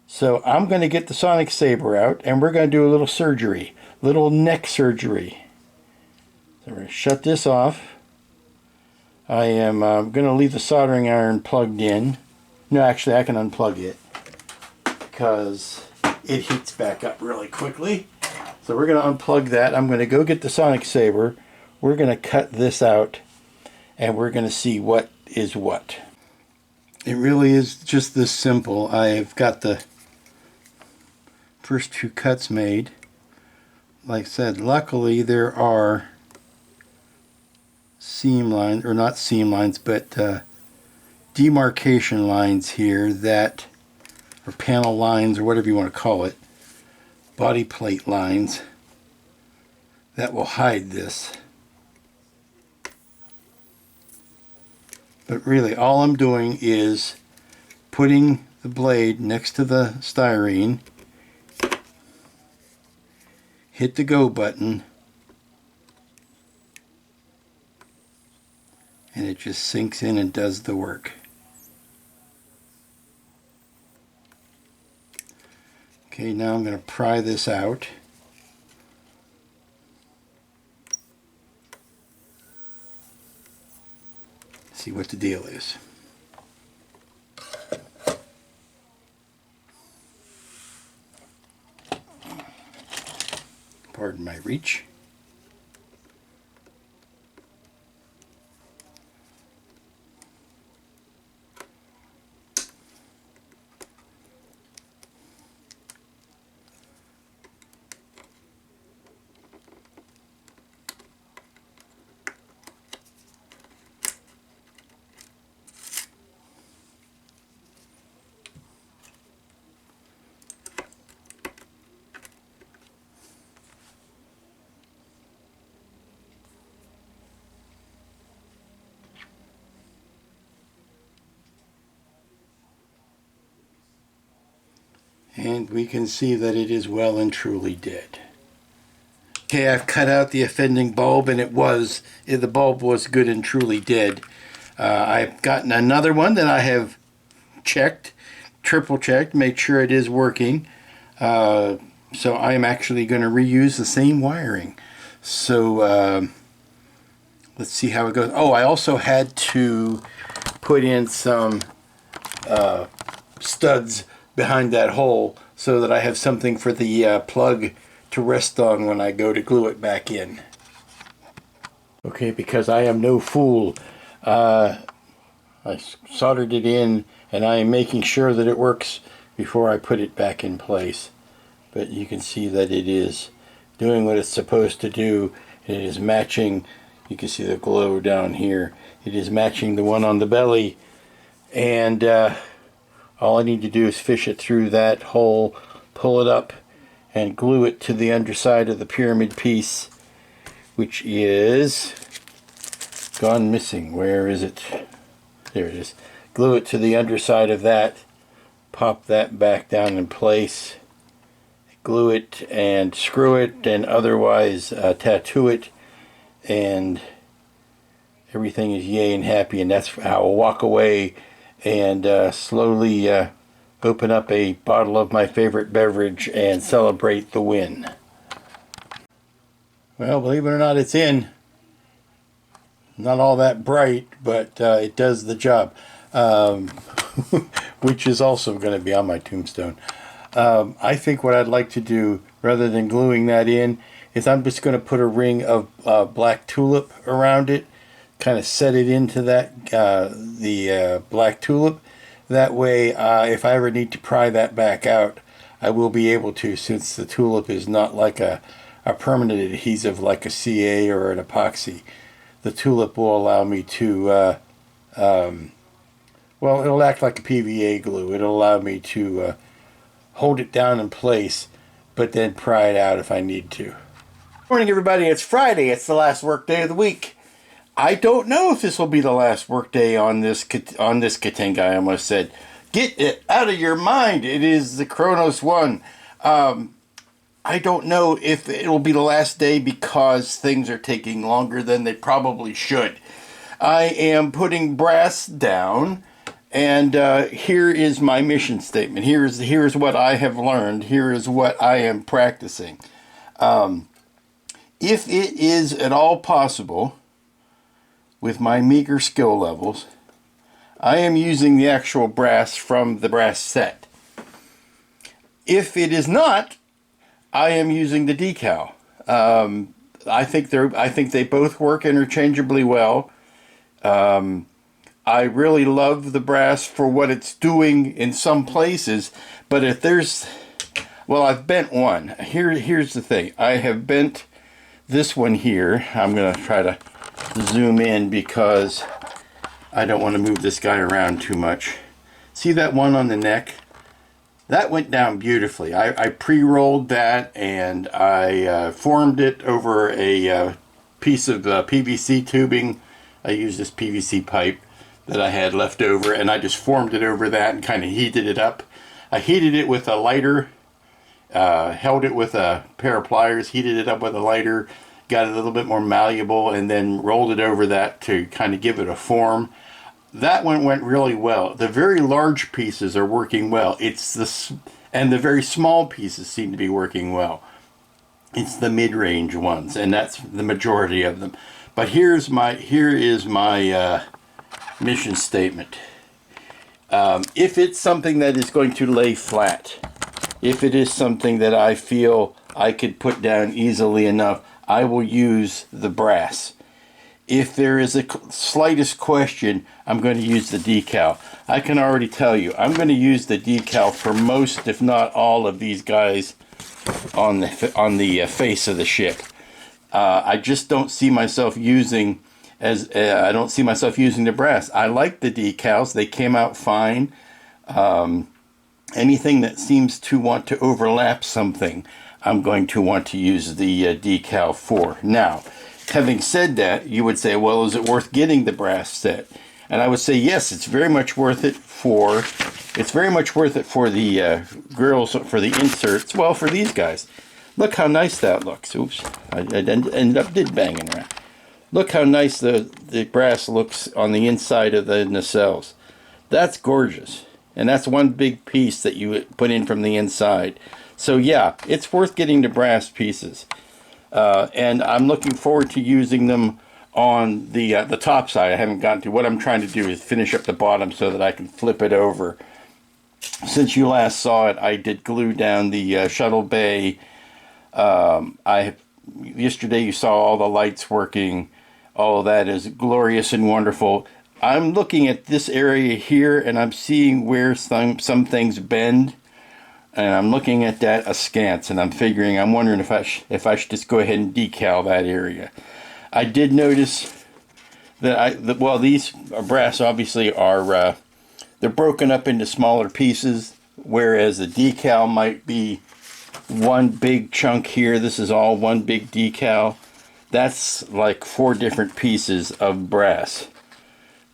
So I'm going to get the sonic saber out, and we're going to do a little surgery, little neck surgery. So we're going to shut this off. I am going to leave the soldering iron plugged in. No, actually I can unplug it because it heats back up really quickly. So we're going to unplug that. I'm going to go get the sonic saber. We're going to cut this out, and we're going to see what is what. It really is just this simple. I've got the first 2 cuts made. Like I said, luckily there are seam lines, or not seam lines, but demarcation lines here that, or panel lines, or whatever you want to call it, body plate lines that will hide this. But really all I'm doing is putting the blade next to the styrene, hit the go button, and it just sinks in and does the work. Okay, now I'm going to pry this out. See what the deal is. Pardon my reach. And we can see that it is well and truly dead. Okay, I've cut out the offending bulb, and the bulb was good and truly dead. I've gotten another one that I have checked, triple checked, made sure it is working. So I'm actually going to reuse the same wiring. So let's see how it goes. Oh, I also had to put in some studs behind that hole so that I have something for the plug to rest on when I go to glue it back in. Okay, because I am no fool, I soldered it in, and I am making sure that it works before I put it back in place. But you can see that it is doing what it's supposed to do. It is matching. You can see the glow down here. It is matching the one on the belly, and all I need to do is fish it through that hole, pull it up, and glue it to the underside of the pyramid piece, which is gone missing. Where is it? There it is. Glue it to the underside of that, pop that back down in place, glue it and screw it, and otherwise tattoo it, and everything is yay and happy. And that's how I'll walk away and slowly open up a bottle of my favorite beverage and celebrate the win. Well, believe it or not, it's in. Not all that bright, but it does the job, which is also going to be on my tombstone. I think what I'd like to do, rather than gluing that in, is I'm just going to put a ring of black tulip around it, kind of set it into that the black tulip. That way, if I ever need to pry that back out, I will be able to, since the tulip is not like a permanent adhesive like a CA or an epoxy. The tulip will allow me to, well, it'll act like a PVA glue. It'll allow me to hold it down in place, but then pry it out if I need to. Morning, everybody. It's Friday. It's the last work day of the week. I don't know if this will be the last work day on this Katenga. I almost said Get it out of your mind. It is the Kronos One. I don't know if it'll be the last day because things are taking longer than they probably should. I am putting brass down, and here is my mission statement. Here's what I have learned. Here is what I am practicing. If it is at all possible, with my meager skill levels, I am using the actual brass from the brass set. If it is not, I am using the decal. I think they both work interchangeably well. I really love the brass for what it's doing in some places, but if there's, well, I've bent one. Here's the thing. I have bent this one here. I'm going to try to zoom in because I don't want to move this guy around too much. See that one on the neck? That went down beautifully. I pre-rolled that, and I formed it over a piece of PVC tubing. I used this PVC pipe that I had left over, and I just formed it over that and kind of heated it up. I heated it with a lighter, held it with a pair of pliers, heated it up with a lighter, got it a little bit more malleable, and then rolled it over that to kind of give it a form. That one went really well. The very large pieces are working well. And the very small pieces seem to be working well. It's the mid-range ones, and that's the majority of them. But here is my mission statement. If it's something that is going to lay flat, if it is something that I feel I could put down easily enough, I will use the brass. If there is a slightest question, I'm going to use the decal. I can already tell you, I'm going to use the decal for most, if not all, of these guys on the face of the ship. I just don't see myself using the brass. I like the decals; they came out fine. Anything that seems to want to overlap something, I'm going to want to use the decal for. Now, having said that, you would say, well, is it worth getting the brass set? And I would say, yes, it's very much worth it for the grills, for the inserts. Well, for these guys. Look how nice that looks. Oops, I ended up banging around. Look how nice the brass looks on the inside of the nacelles. That's gorgeous. And that's one big piece that you put in from the inside. So yeah, it's worth getting the brass pieces. And I'm looking forward to using them on the top side. I haven't gotten to. What I'm trying to do is finish up the bottom so that I can flip it over. Since you last saw it, I did glue down the shuttle bay. Yesterday you saw all the lights working. All of that is glorious and wonderful. I'm looking at this area here, and I'm seeing where some things bend. And I'm looking at that askance, and I'm wondering if I should just go ahead and decal that area. I did notice that these brass obviously are they're broken up into smaller pieces, whereas the decal might be one big chunk here. This is all one big decal. That's like 4 different pieces of brass.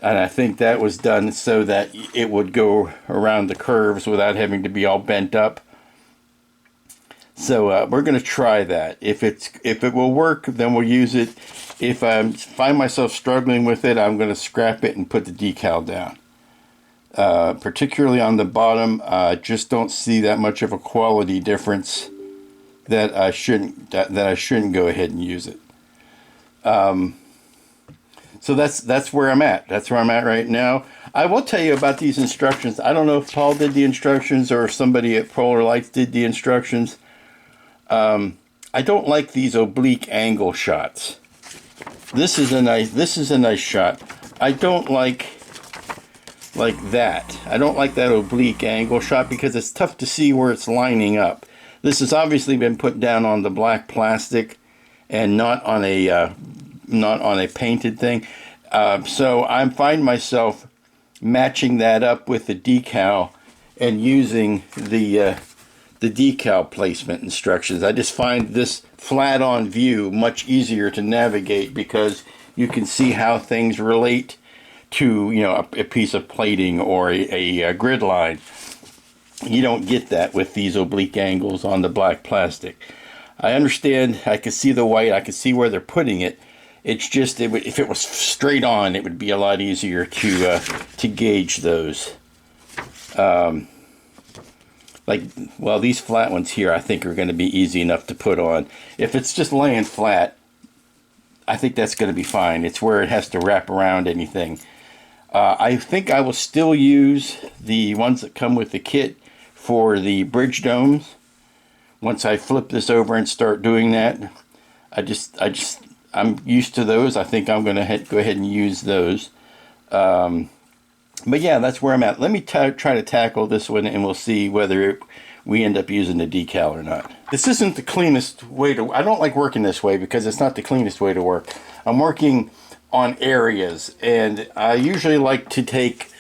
And I think that was done so that it would go around the curves without having to be all bent up. So we're going to try that. If it will work, then we'll use it. If I find myself struggling with it, I'm going to scrap it and put the decal down. Particularly on the bottom, I just don't see that much of a quality difference that I shouldn't go ahead and use it. So that's where I'm at. That's where I'm at right now. I will tell you about these instructions. I don't know if Paul did the instructions or if somebody at Polar Lights did the instructions. I don't like these oblique angle shots. This is a nice shot. I don't like that. I don't like that oblique angle shot because it's tough to see where it's lining up. This has obviously been put down on the black plastic and not on a painted thing. So I find myself matching that up with the decal and using the decal placement instructions. I just find this flat on view much easier to navigate because you can see how things relate to, you know, a piece of plating or a grid line. You don't get that with these oblique angles on the black plastic. I understand, I can see the white, I can see where they're putting it. It's just, if it was straight on, it would be a lot easier to gauge those. Like, well, these flat ones here, I think are going to be easy enough to put on. If it's just laying flat, I think that's going to be fine. It's where it has to wrap around anything. I think I will still use the ones that come with the kit for the bridge domes. Once I flip this over and start doing that, I'm used to those. I think I'm going to go ahead and use those. But yeah, that's where I'm at. Let me try to tackle this one, and we'll see whether we end up using the decal or not. This isn't the cleanest way to... I don't like working this way because it's not the cleanest way to work. I'm working on areas, and I usually like to take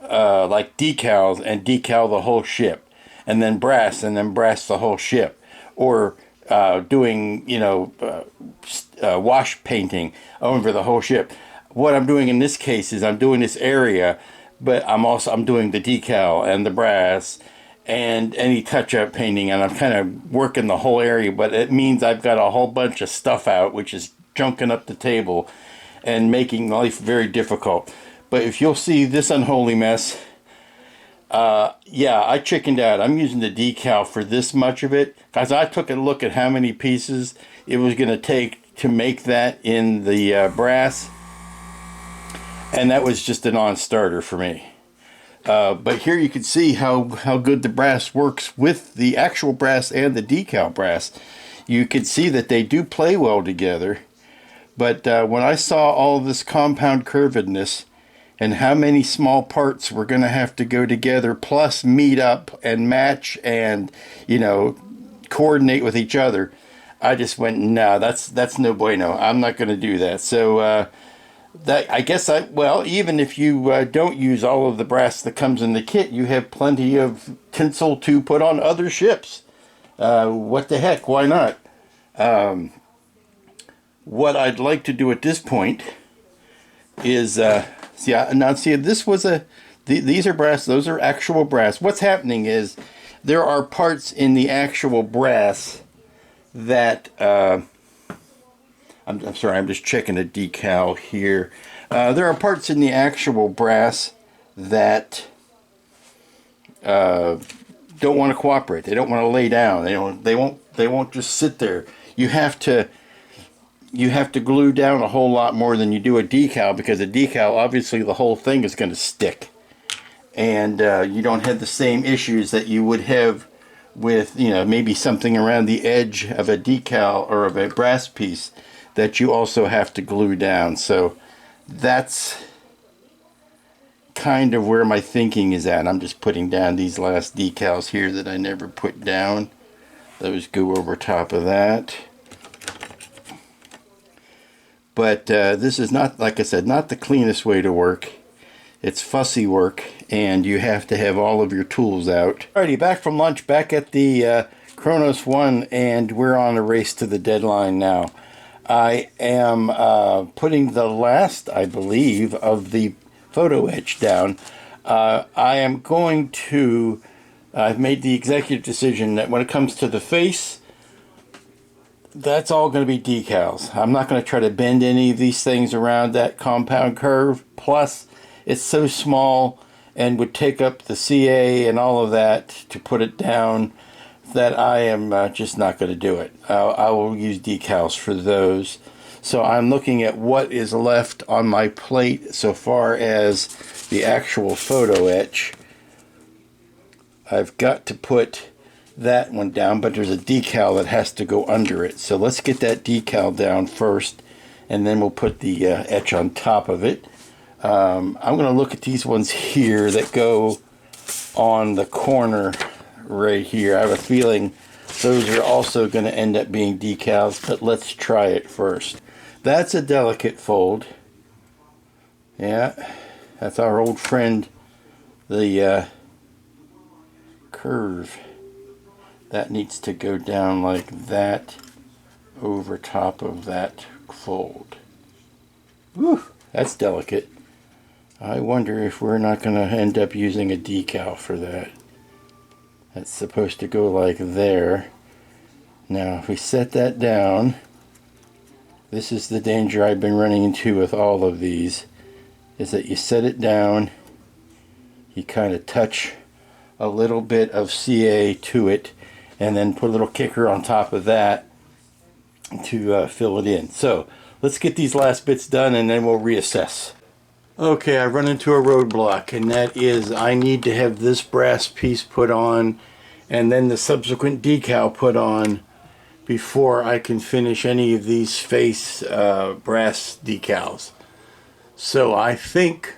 like decals and decal the whole ship, and then brass the whole ship, or doing, you know, wash painting over the whole ship. What I'm doing in this case is I'm doing this area, but I'm doing the decal and the brass and any touch-up painting, and I'm kind of working the whole area, but it means I've got a whole bunch of stuff out, which is junking up the table and making life very difficult. But if you'll see this unholy mess, yeah, I chickened out. I'm using the decal for this much of it, because I took a look at how many pieces it was going to take to make that in the brass, and that was just a non-starter for me. But here you can see how good the brass works with the actual brass and the decal brass. You can see that they do play well together. But when I saw all this compound curvedness and how many small parts were going to have to go together, plus meet up and match and, you know, coordinate with each other, I just went, no, that's no bueno. I'm not going to do that. So that, I guess, well, even if you don't use all of the brass that comes in the kit, you have plenty of tinsel to put on other ships. What the heck? Why not? What I'd like to do at this point is, see, this was these are brass, those are actual brass. What's happening is there are parts in the actual brass that, I'm sorry, I'm just checking a decal here. There are parts in the actual brass that don't want to cooperate. They don't want to lay down. They won't just sit there. You have to glue down a whole lot more than you do a decal, because a decal, obviously the whole thing is going to stick, and you don't have the same issues that you would have with, you know, maybe something around the edge of a decal or of a brass piece that you also have to glue down. So that's kind of where my thinking is at. I'm just putting down these last decals here that I never put down. Those go over top of that. But this is not, like I said, not the cleanest way to work. It's fussy work, and you have to have all of your tools out. Alrighty, back from lunch, back at the Kronos One, and we're on a race to the deadline now. I am putting the last, I believe, of the photo etch down. I am going to, I've made the executive decision that when it comes to the face, that's all going to be decals. I'm not going to try to bend any of these things around that compound curve. Plus, it's so small and would take up the CA and all of that to put it down, that I am just not going to do it. I will use decals for those. So I'm looking at what is left on my plate so far as the actual photo etch. I've got to put that one down, but there's a decal that has to go under it. So let's get that decal down first, and then we'll put the etch on top of it. I'm going to look at these ones here that go on the corner right here. I have a feeling those are also going to end up being decals, but let's try it first. That's a delicate fold. Yeah, that's our old friend, the curve. That needs to go down like that over top of that fold. Whew, that's delicate. I wonder if we're not going to end up using a decal for that. That's supposed to go like there. Now, if we set that down, this is the danger I've been running into with all of these, is that you set it down, you kind of touch a little bit of CA to it, and then put a little kicker on top of that to fill it in. So, let's get these last bits done and then we'll reassess. Okay, I run into a roadblock, and that is I need to have this brass piece put on and then the subsequent decal put on before I can finish any of these face brass decals. So I think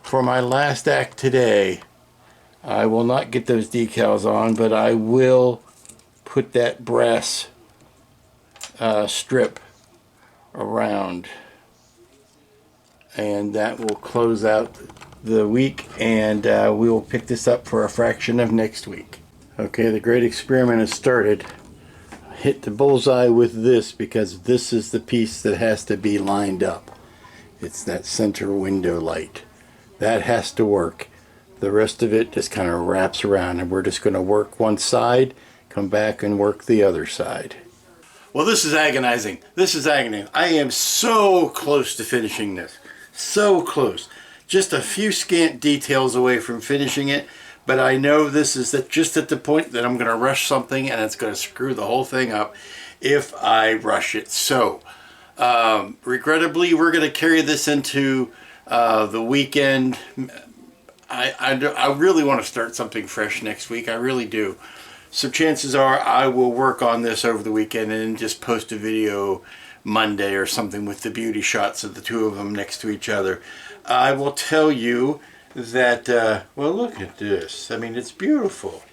for my last act today, I will not get those decals on, but I will put that brass strip around, and that will close out the week, and we will pick this up for a fraction of next week. Okay, the great experiment has started. Hit the bullseye with this because this is the piece that has to be lined up. It's that center window light. That has to work. The rest of it just kind of wraps around, and we're just going to work one side, come back and work the other side. Well, this is agonizing. This is agony. I am so close to finishing this. So close. Just a few scant details away from finishing it, but I know this is just at the point that I'm going to rush something and it's going to screw the whole thing up if I rush it. So, regrettably, we're going to carry this into the weekend. I really want to start something fresh next week. I really do. So chances are I will work on this over the weekend and just post a video Monday or something with the beauty shots of the two of them next to each other. I will tell you that, well, look at this. I mean, it's beautiful.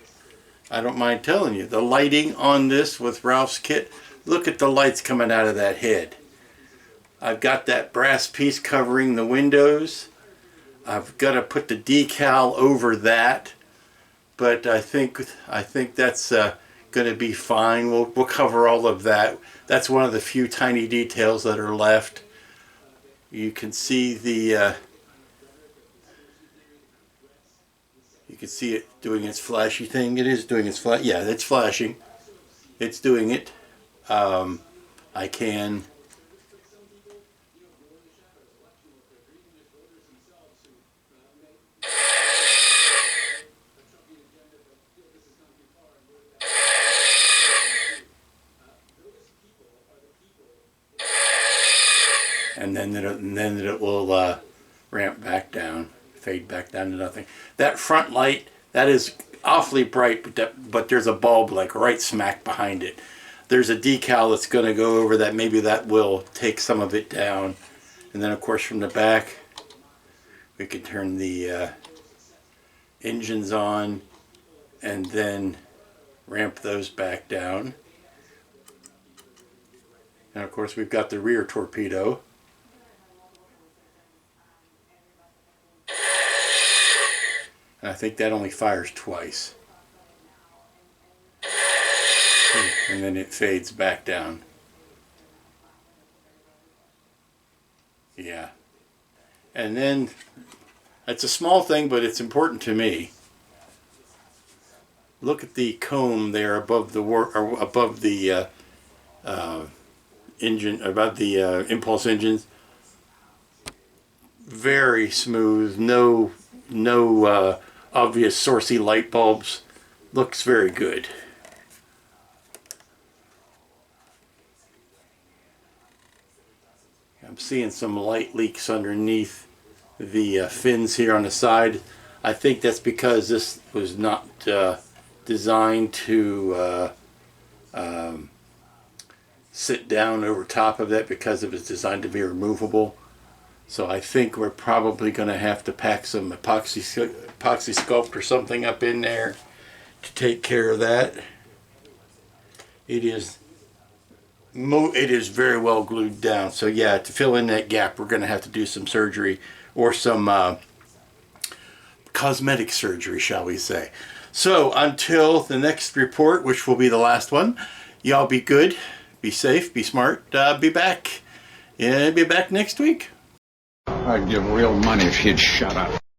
I don't mind telling you. The lighting on this with Ralph's kit, look at the lights coming out of that head. I've got that brass piece covering the windows. I've got to put the decal over that. But I think that's going to be fine. We'll cover all of that. That's one of the few tiny details that are left. You can see the you can see it doing its flashy thing. It is doing its flash. Yeah, it's flashing. It's doing it. I can. And then it will ramp back down, fade back down to nothing. That front light, that is awfully bright, but there's a bulb like right smack behind it. There's a decal that's going to go over that. Maybe that will take some of it down. And then of course from the back, we can turn the engines on and then ramp those back down. And of course we've got the rear torpedo. And I think that only fires twice. And then it fades back down. Yeah. And then, it's a small thing, but it's important to me. Look at the comb there above the engine, above the impulse engines. Very smooth. No obvious sourcey light bulbs. Looks very good. I'm seeing some light leaks underneath the fins here on the side. I think that's because this was not designed to sit down over top of that, because it was designed to be removable. So I think we're probably going to have to pack some epoxy sculpt or something up in there to take care of that. It is very well glued down. So yeah, to fill in that gap, we're going to have to do some surgery, or some cosmetic surgery, shall we say. So until the next report, which will be the last one, y'all be good, be safe, be smart, be back next week. I'd give real money if he'd shut up.